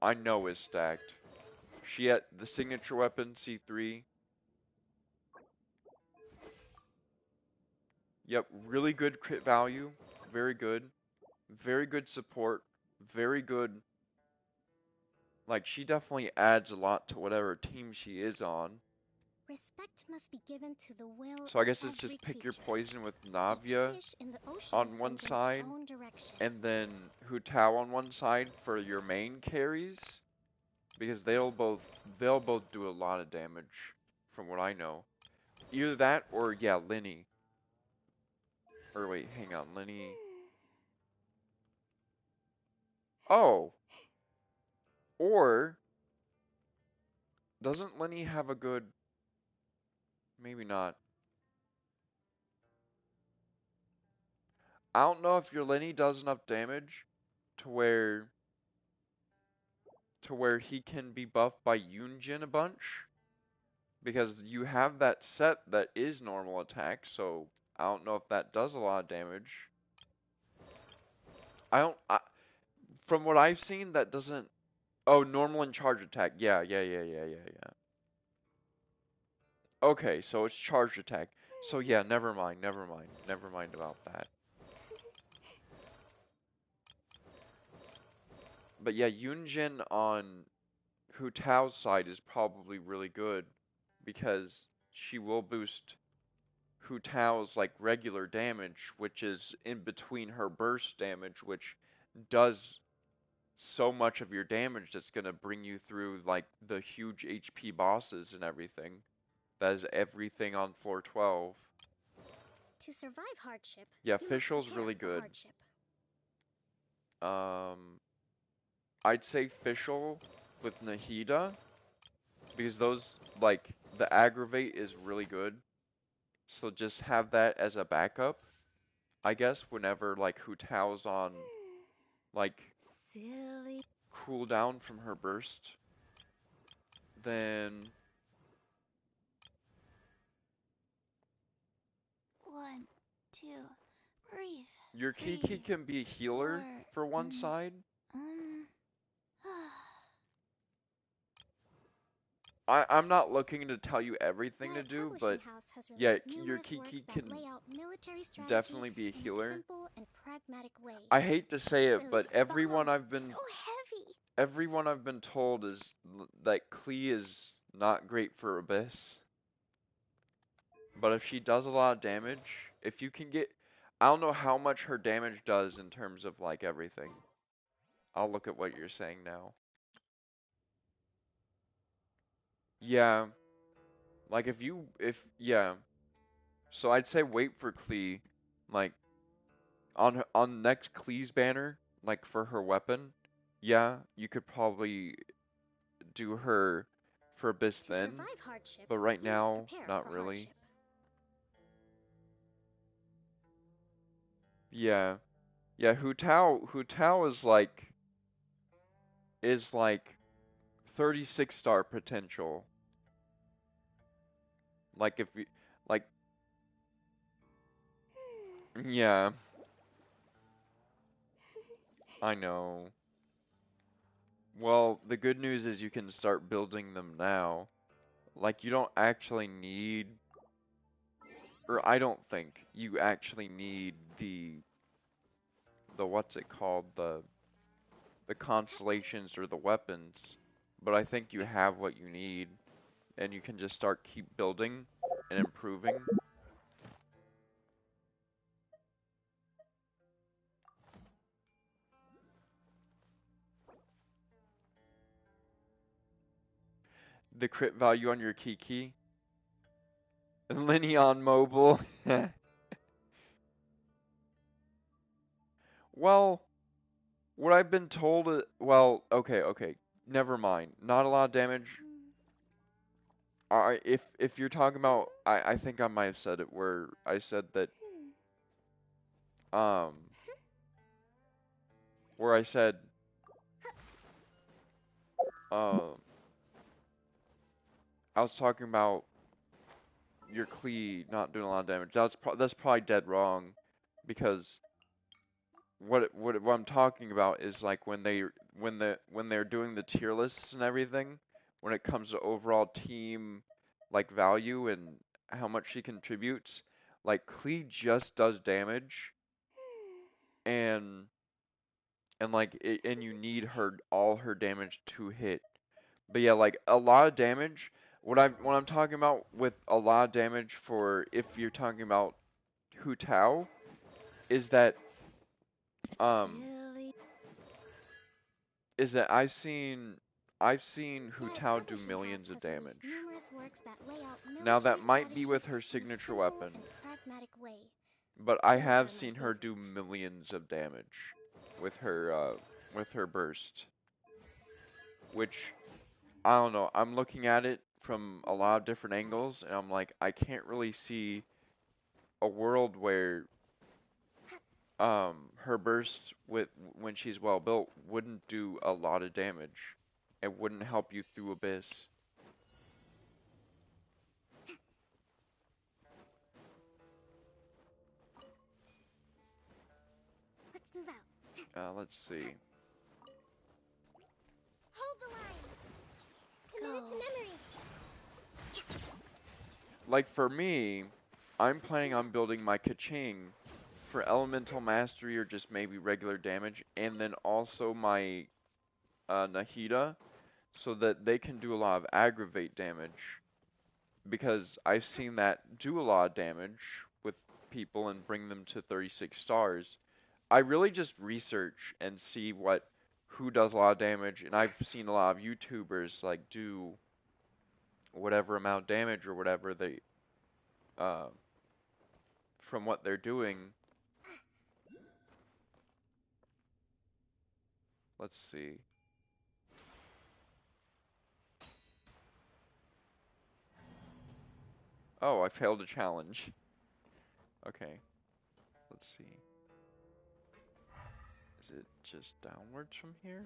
I know is stacked. She had the signature weapon C3. Yep, really good crit value, very good support, very good. Like she definitely adds a lot to whatever team she is on.
Respect must be given to the will
So I
of
guess it's
every
just pick your
creature.
poison with
Each
Navia
fish in the ocean
on one
swims in its
side,
own direction.
and then Hu Tao on one side for your main carries, because they'll both do a lot of damage, from what I know. Either that or yeah, Lenny. Or wait, hang on, Lenny. Oh, or doesn't Lenny have a good? Maybe not. I don't know if your Lenny does enough damage to where he can be buffed by Yunjin a bunch, because you have that set that is normal attack, so I don't know if that does a lot of damage. From what I've seen, that doesn't. Oh, normal and charge attack. Yeah. Okay, so it's charge attack. So yeah, never mind about that. But yeah, Yunjin on Hu Tao's side is probably really good because she will boost Hu Tao's like regular damage, which is in between her burst damage, which does so much of your damage that's gonna bring you through like the huge HP bosses and everything. That is everything on floor 12.
To survive hardship,
Yeah,
you must
Fischl's
prepare
really
for
good.
hardship.
I'd say Fischl with Nahida because those like the aggravate is really good. So just have that as a backup, I guess, whenever like Hu Tao's on like
Silly.
cooldown from her burst. Then
1, 2, breathe.
your Kiki
3,
can be a healer
4,
for one side.
um.
I'm not looking to tell you everything to
Womp
do,
Publishing
but
House has
yeah,
released
your
numerous
Kiki
works that
can
lay out military strategy
definitely be a
in a
healer.
simple and pragmatic way.
I hate to say it, but
Lily's bombs, so heavy.
everyone I've been told is that Klee is not great for Abyss. But if she does a lot of damage, if you can get, I don't know how much her damage does in terms of like everything. I'll look at what you're saying now. Yeah, like yeah. So I'd say wait for Klee, like on next Klee's banner, like for her weapon. Yeah, you could probably do her for Abyss
To
then,
survive hardship,
but right
you must
now,
prepare
not
for
really.
hardship.
Yeah, yeah. Hu Tao is like 36 star potential. Like if you like, yeah, I know. Well, the good news is you can start building them now. Like you don't actually need, or I don't think you actually need the what's it called, the constellations or the weapons, but I think you have what you need, and you can just keep building and improving. The crit value on your Kiki. Lenny on mobile. Well, what I've been told is, well, okay, never mind. Not a lot of damage. If you're talking about, I think I might have said it where I said that, um, where I said, um, I was talking about your Klee not doing a lot of damage. That's probably dead wrong, because what I'm talking about is like when they're doing the tier lists and everything, when it comes to overall team like value and how much she contributes, like Klee just does damage, and and you need all her damage to hit. But yeah, like a lot of damage. What I'm talking about with a lot of damage, for if you're talking about Hu Tao, is that um is that I've seen Hu Tao do
Publishing
millions
House
of
has released
damage.
numerous works that lay out
Now
military
that might be
strategy
with her
in a
signature
simple
weapon,
and pragmatic way.
but I
Those
have
are my
seen her do
favorite.
millions of damage with her burst, which I don't know. I'm looking at it from a lot of different angles, and I'm like, I can't really see a world where her burst when she's well built wouldn't do a lot of damage. It wouldn't help you through Abyss.
Let's move out.
Let's see.
Hold the line. Committed to memory.
Like for me, I'm planning on building my Kaching for elemental mastery or just maybe regular damage, and then also my Nahida, so that they can do a lot of aggravate damage, because I've seen that do a lot of damage with people and bring them to 36 stars. I really just research and see who does a lot of damage, and I've seen a lot of YouTubers like do whatever amount of damage or whatever they uh, from what they're doing. Let's see. Oh, I failed a challenge. Okay, let's see. Is it just downwards from here?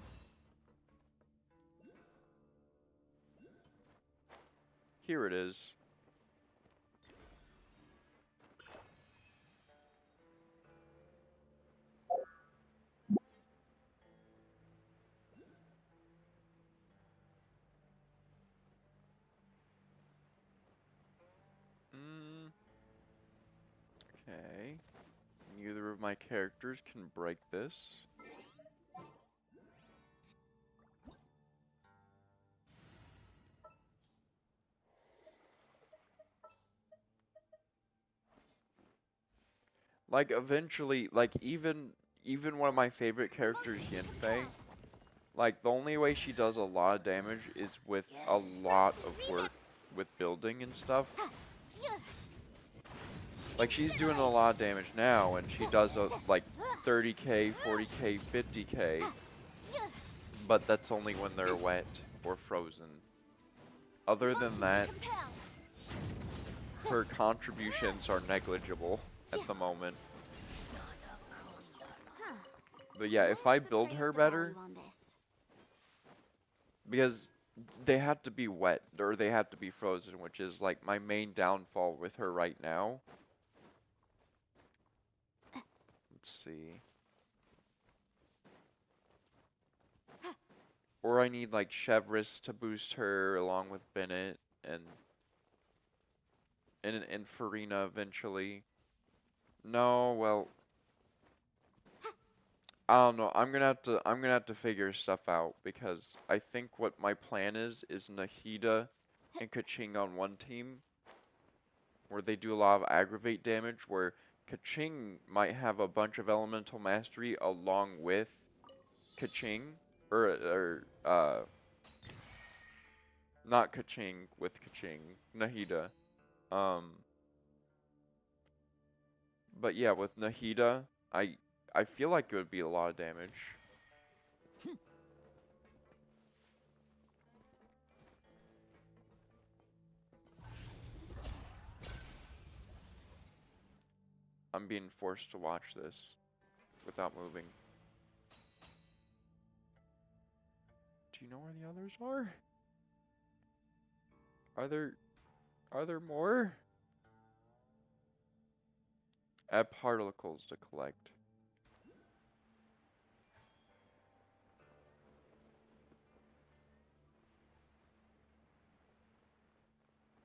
Here it is. Mm, okay. Neither of my characters can break this. Like eventually, like even one of my favorite characters, Yanfei, like the only way she does a lot of damage is with a lot of work with building and stuff. Like she's doing a lot of damage now, and she does like 30k, 40k, 50k, but that's only when they're wet or frozen. Other than that, her contributions are negligible at the moment. But yeah, if I build her better, because they have to be wet or they have to be frozen, which is like my main downfall with her right now. Let's see. Or I need like Chevris to boost her along with Bennett and Farina eventually. No, well, I don't know. I'm gonna have to figure stuff out because I think what my plan is Nahida and Kaching on one team where they do a lot of aggravate damage, where Kaching might have a bunch of elemental mastery along with Kaching or not Kaching with Kaching, Nahida. Um but yeah, with Nahida, I feel like it would be a lot of damage. I'm being forced to watch this without moving. Do you know where the others are? Are there more? Add particles to collect.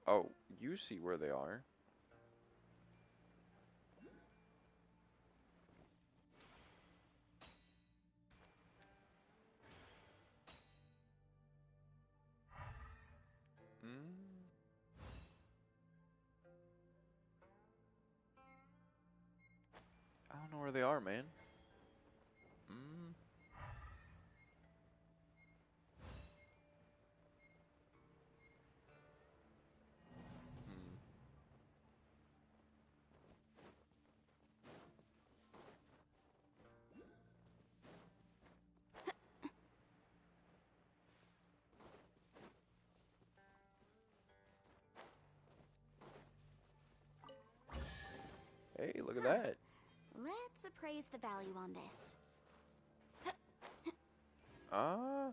Oh, you see where they are. Mm, I don't know where they are, man. Mm, hmm. Hey, look at that.
Let's appraise the value on this.
Ah,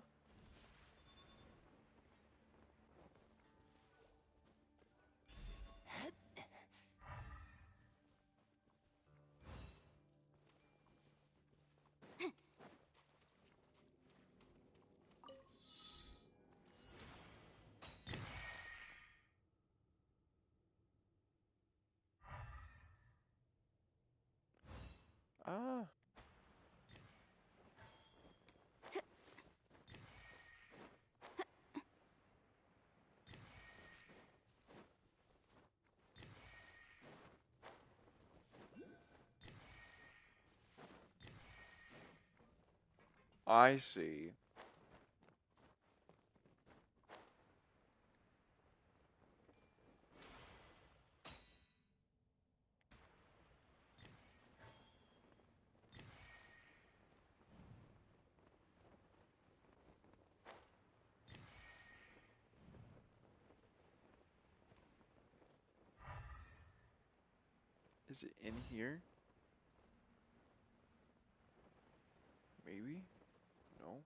ah. I see. Is it in here? Maybe? No?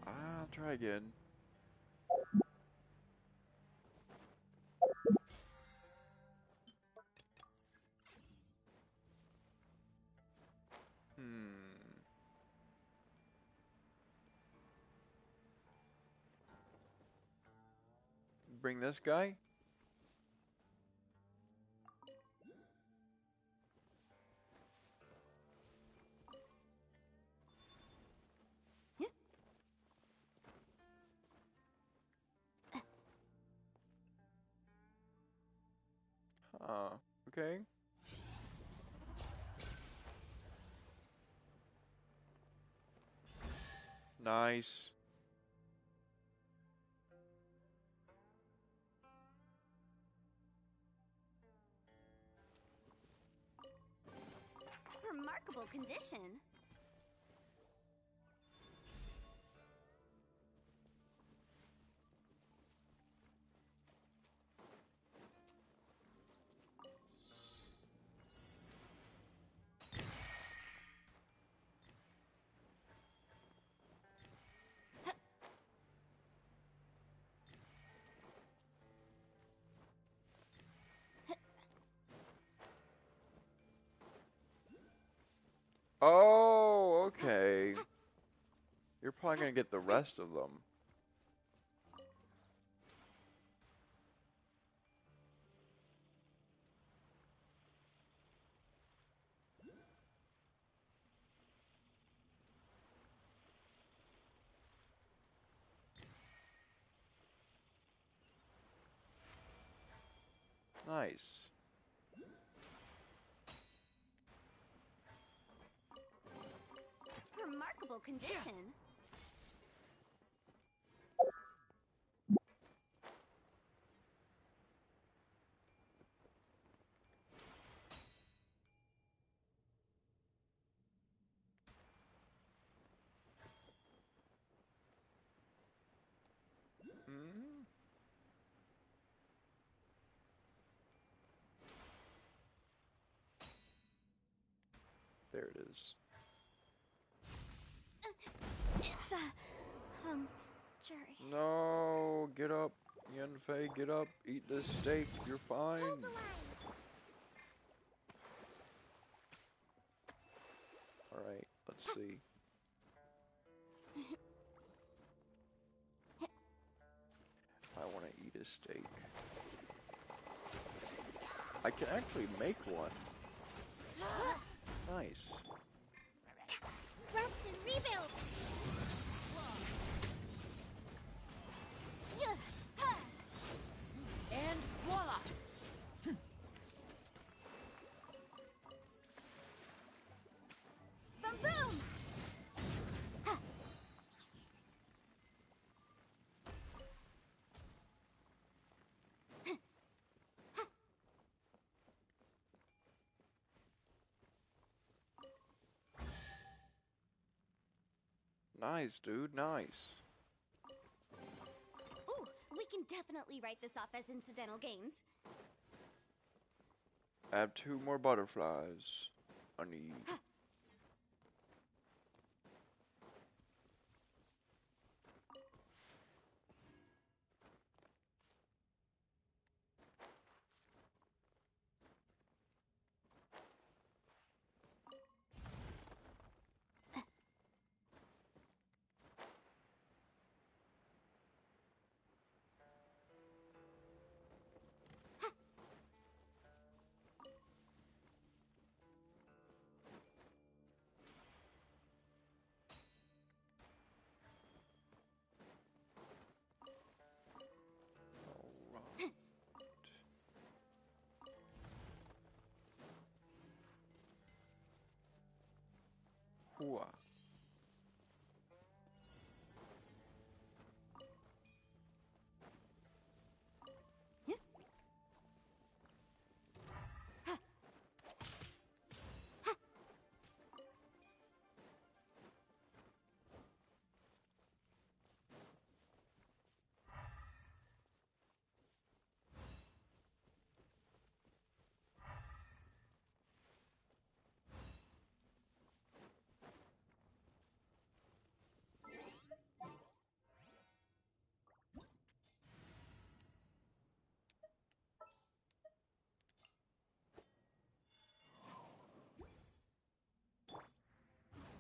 I'll try again. Hmm. Bring this guy? Okay. Nice.
Remarkable condition.
Oh, okay. You're probably gonna get the rest of them. Nice.
Remarkable condition.
Hmm. There it is.
It's jury.
No, get up, Yenfei, get up, eat this steak, you're fine.
Hold the line.
Alright, let's see. I want to eat a steak. I can actually make one. Nice.
Rest and rebuild.
And voila!
Boom boom!
Nice, dude, nice.
Ooh, we can definitely write this off as incidental gains.
Add 2 more butterflies. I need. Alright. Hooah.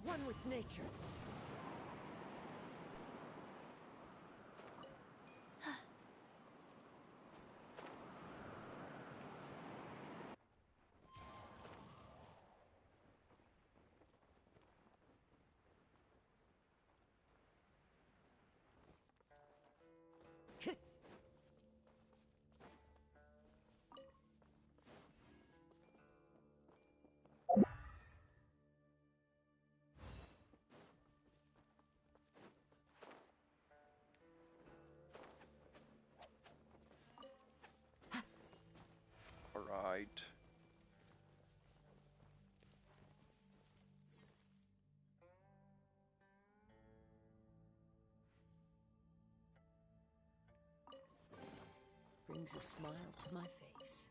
One with nature.
Alright.
Brings a smile to my face.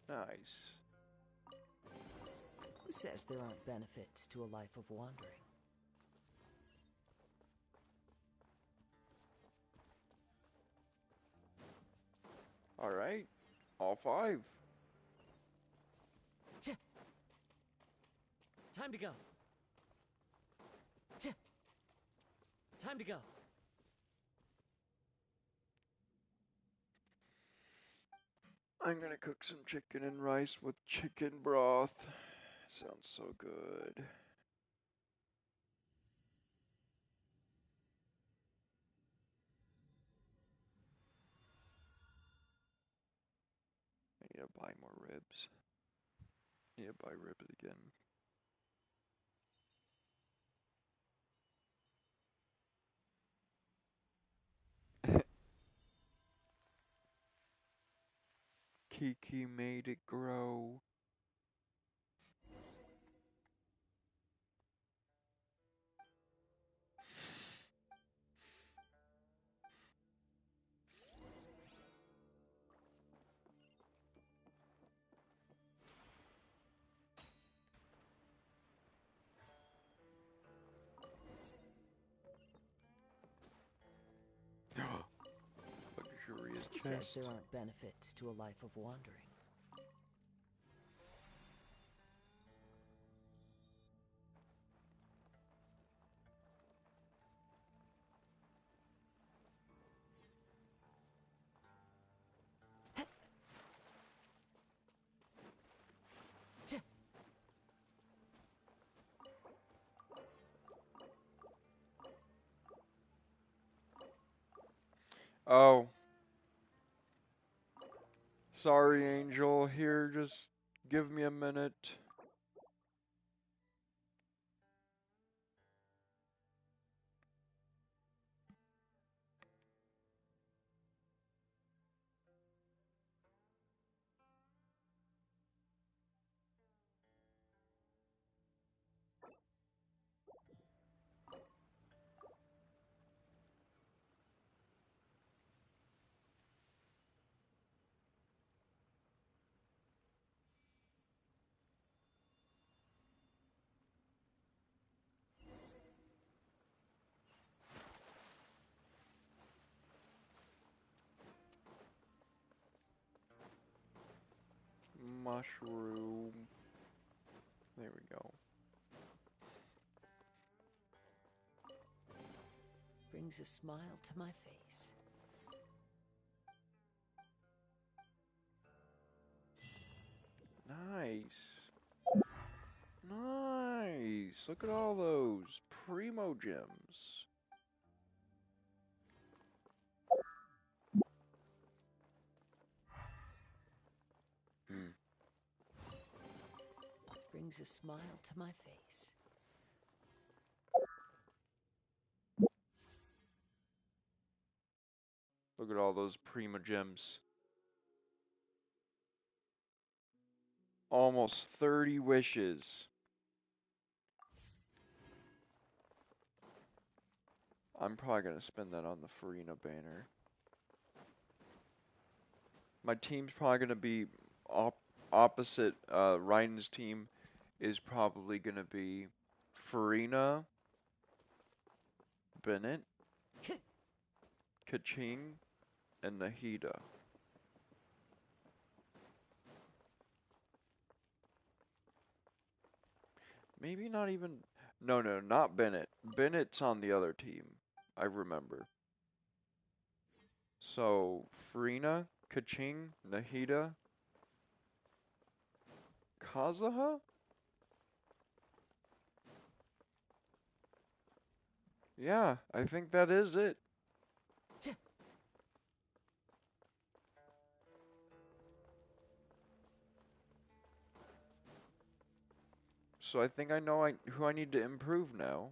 Nice.
Who says there aren't benefits to a life of wandering?
Alright. All 5.
Time to go. Time to go.
I'm gonna cook some chicken and rice with chicken broth. Sounds so good. I need to buy more ribs. I need to buy ribs again. Kiki made it grow. Luxurious
Who says
chest.
there aren't benefits to a life of wandering?
Oh. Sorry, Angel. Here, just give me a minute. Mushroom. There we go.
Brings a smile to my face.
Nice. Nice. Look at all those primo gems. Hmm.
Brings a smile to my face.
Look at all those primo gems. Almost 30 wishes. I'm probably gonna spend that on the Farina banner. My team's probably gonna be opposite. Ryan's team is probably gonna be Farina, Bennett, Kaching, and Nahida. Maybe not even. No, no, not Bennett. Bennett's on the other team. I remember. So, Farina, Kaching, Nahida, Kazuha? Yeah, I think that is it. So I think I know who I need to improve now.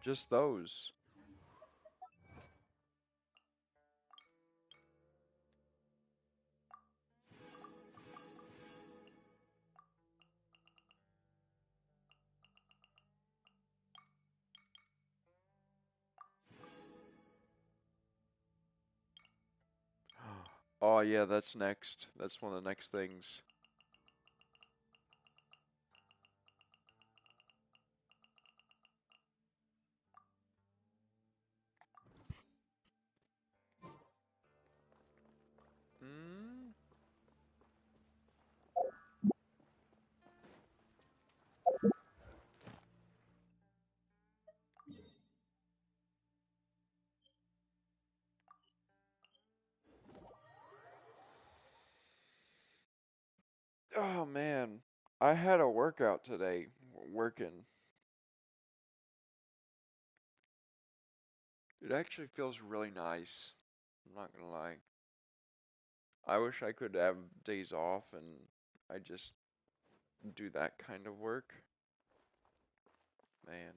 Just those. Oh yeah, that's next. That's one of the next things. Hmm. Oh man, I had a workout today. Working. It actually feels really nice. I'm not gonna lie. I wish I could have days off and I just do that kind of work. Man.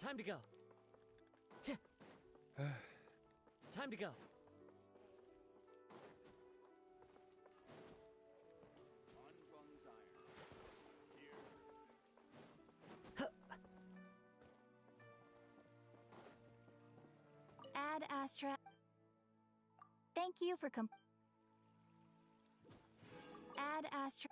Time to go. Time to go.
On Vung's iron. Here's a
Ad Astra. Thank you for Ad Astra.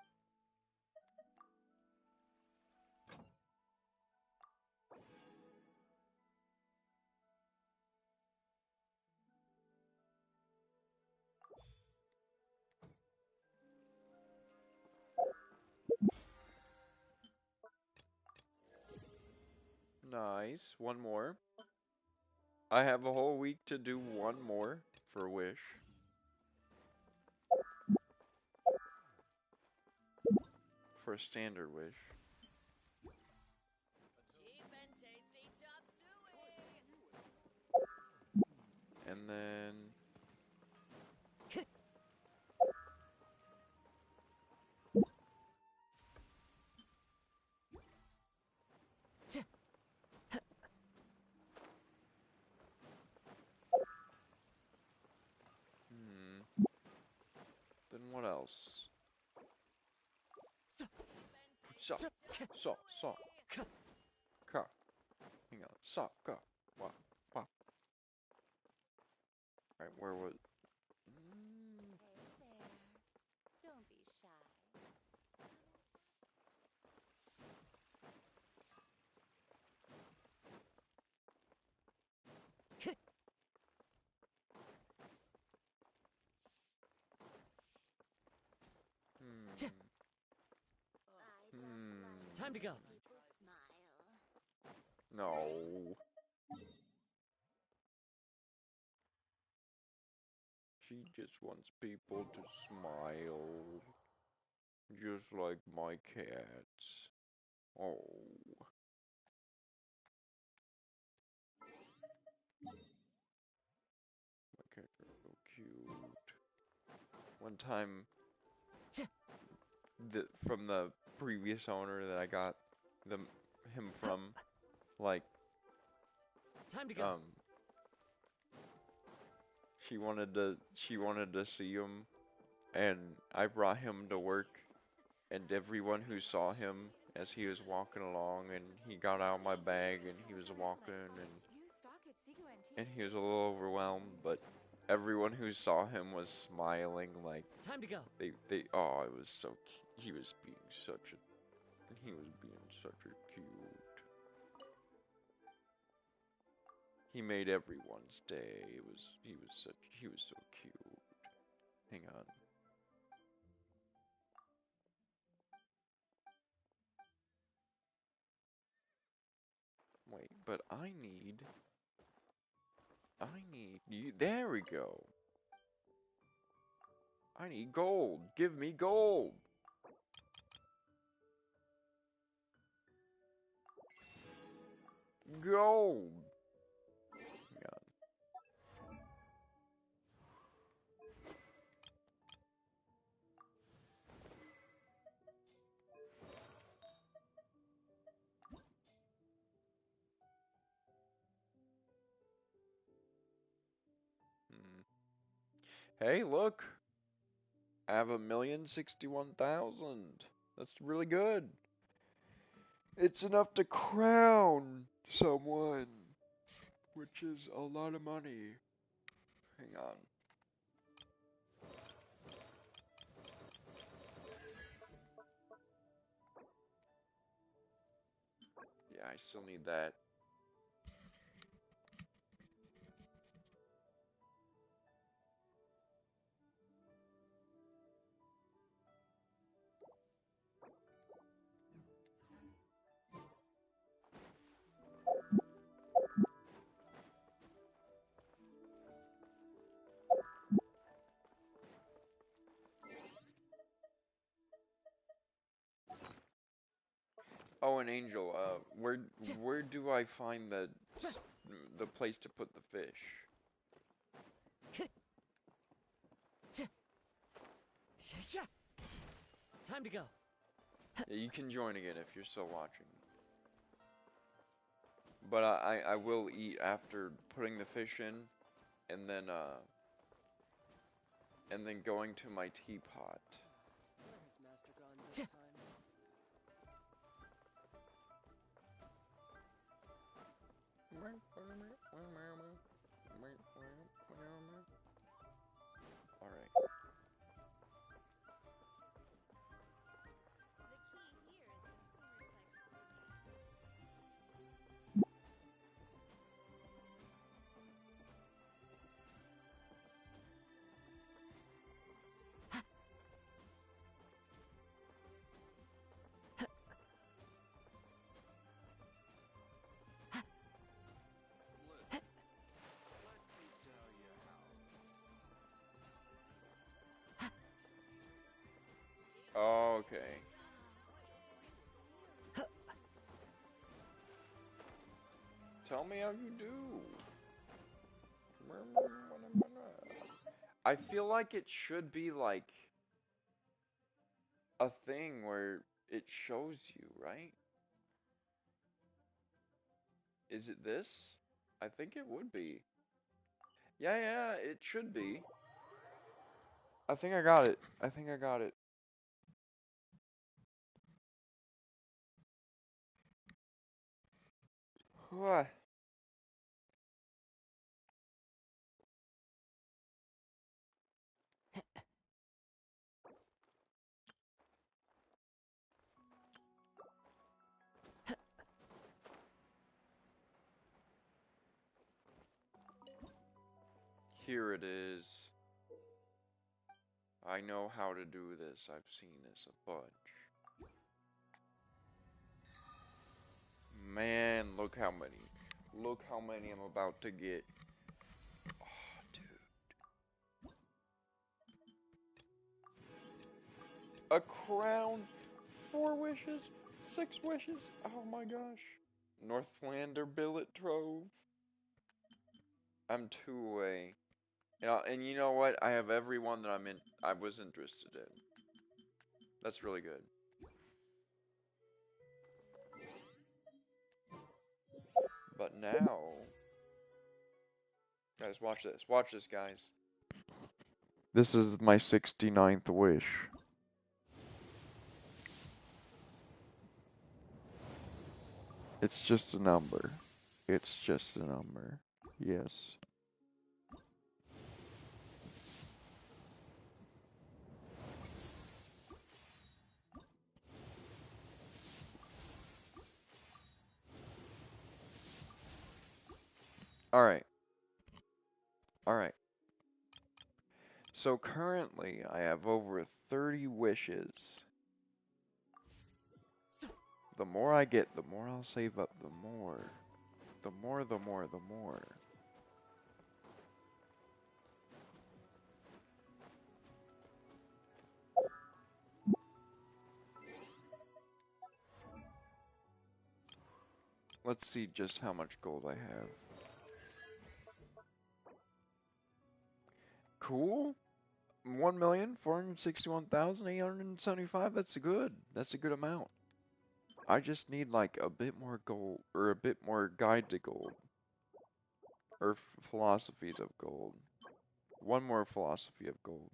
Nice. One more. I have a whole week to do one more for Wish. For a standard Wish.
Cheap and tasty chop suey.
And then then what else? Sa, sa, ka. Hang on. Sa, ka. Wa, wa. Alright, where was...
Hey there. Don't be shy.
Hmm.
I just
Hmm.
like
Time to go.
people smile.
No. She just wants people to smile. Just like my cats. Oh. My cats are so cute. One time, from the previous owner that I got him from, like,
Time to go.
she wanted to see him, and I brought him to work, and everyone who saw him as he was walking along, and he got out of my bag, and he was walking, and he was a little overwhelmed, but everyone who saw him was smiling, like,
Time to go.
oh, it was so cute. He was being such a cute. He made everyone's day. He was so cute. Hang on. Wait, but I need you. There we go. I need gold. Give me gold. Gold. Hang on. Hmm. Hey, look. I have 1,061,000. That's really good. It's enough to crown someone, which is a lot of money. Hang on. Yeah, I still need that. Oh, an angel. Where do I find the place to put the fish?
Time to go.
Yeah, you can join again if you're still watching. But I will eat after putting the fish in, and then going to my teapot.
Where has Master gone this time?
All right.
Listen, let me tell you how.
Okay. Tell me how you do. I feel like it should be like a thing where it shows you, right? Is it this? I think it would be. Yeah, it should be. I think I got it. I think I got it. What? Here it is. I know how to do this. I've seen this a bunch. Man, look how many. Look how many I'm about to get. Oh, dude. A crown. 4 wishes. 6 wishes. Oh my gosh. Northlander Billet Trove. I'm 2 away. Yeah, and you know what? I have every one that I was interested in. That's really good. But now, guys, watch this. Watch this, guys. This is my 69th wish. It's just a number. It's just a number. Yes. Alright. Alright. So currently, I have over 30 wishes. The more I get, the more I'll save up, the more. The more, the more, the more. Let's see just how much gold I have. Cool. 1,461,875. That's good. That's a good amount. I just need like a bit more gold, or a bit more guide to gold, or philosophies of gold. One more philosophy of gold.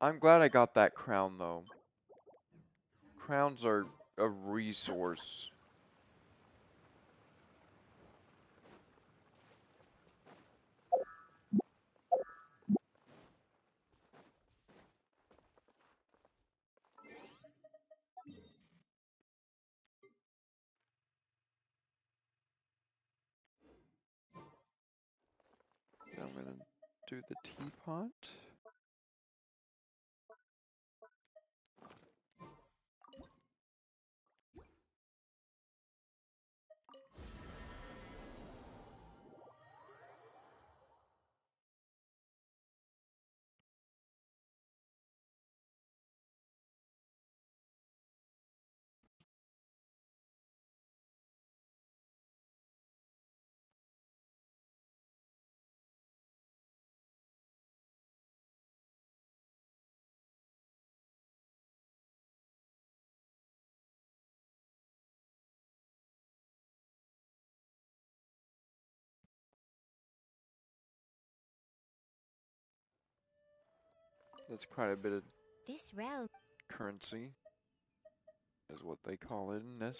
I'm glad I got that crown though. Crowns are a resource. I'm gonna do the teapot. That's quite a bit of
This realm.
currency, is what they call it in this.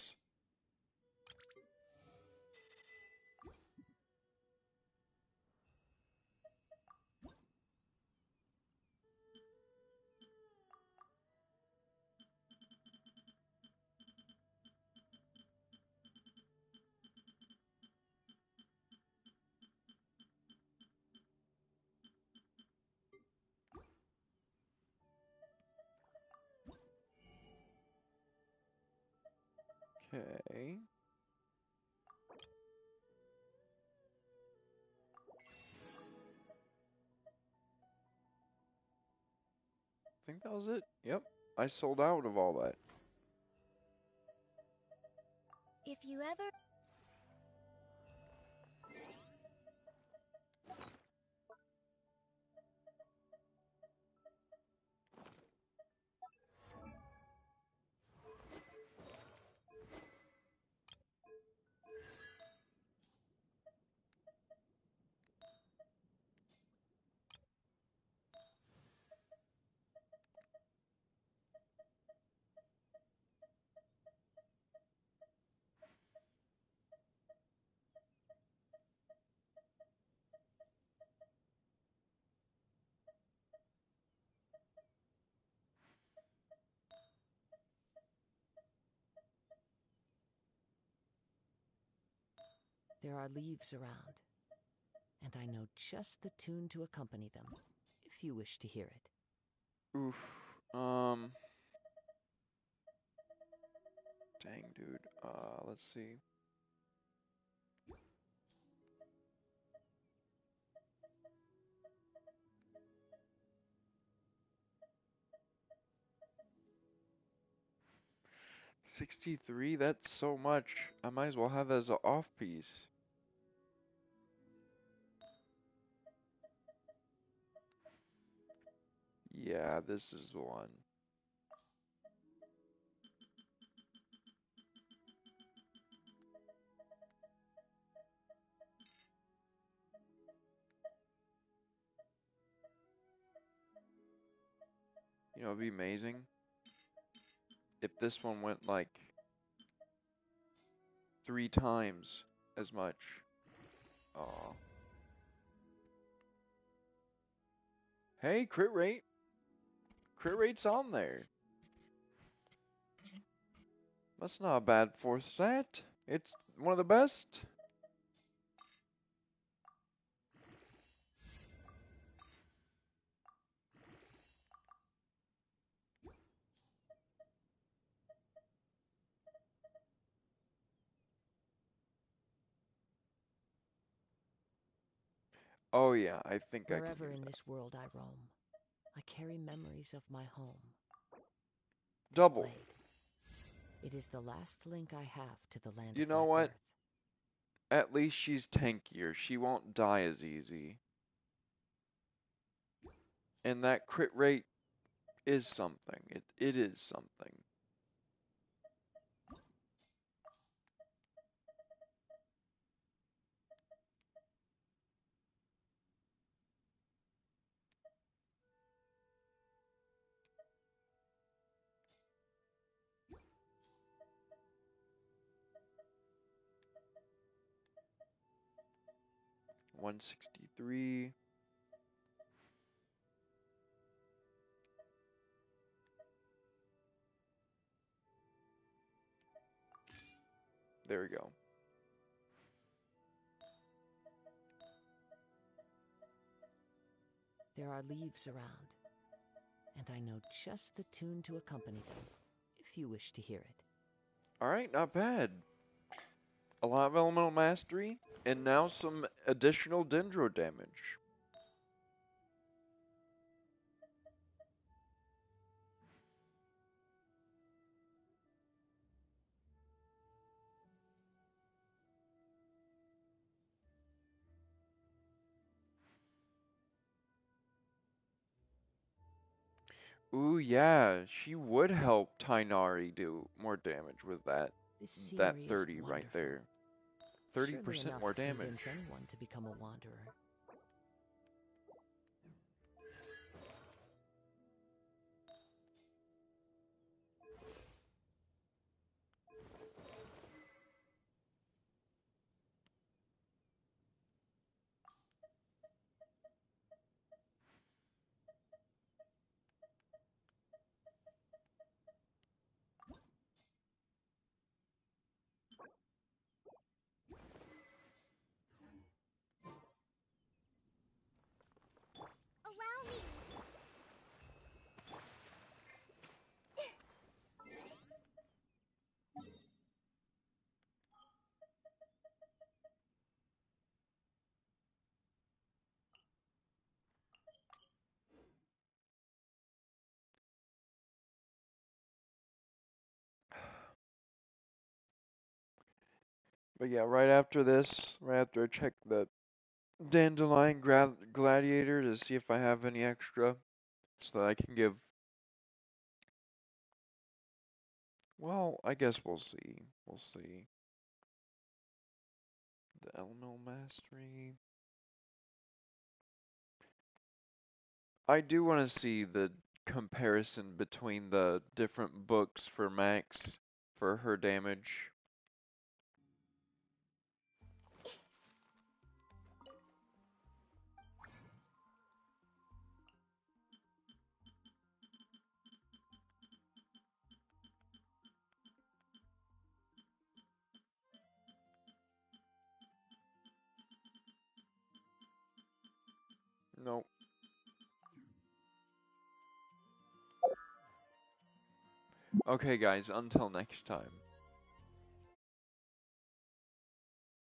Okay. I think that was it. Yep. I sold out of all that.
If you ever.
There are leaves around, and I know just the tune to accompany them, if you wish to hear it.
Oof. Dang, dude. Let's see. $63? That's so much. I might as well have that as an off piece. Yeah, this is the one. You know, it'd be amazing if this one went like 3 times as much. Aw. Hey, crit rate. Crit rate's on there. That's not a bad fourth stat. It's one of the best. Oh yeah, I think I can
Wherever
use
in
that.
this world I roam, I carry memories of my home. This
Double.
blade. It is the last link I have to the land
You
of
know
my
what?
birth.
At least she's tankier. She won't die as easy. And that crit rate is something. It is something. 163. There we go.
There are leaves around, and I know just the tune to accompany them, if you wish to hear it.
Alright, not bad. A lot of elemental mastery, and now some additional dendro damage. Ooh, yeah, she would help Tainari do more damage with that
This
that
scenery is
30 right
wonderful.
there.
Surely
30%
enough
more
to
damage.
convince anyone to become a wanderer.
Allow me!
But yeah, right after this, right after I check the Dandelion Gladiator to see if I have any extra, so that I can give. Well, I guess we'll see. We'll see. The Elemental Mastery. I do want to see the comparison between the different books for Max for her damage. Nope. Okay, guys, until next time.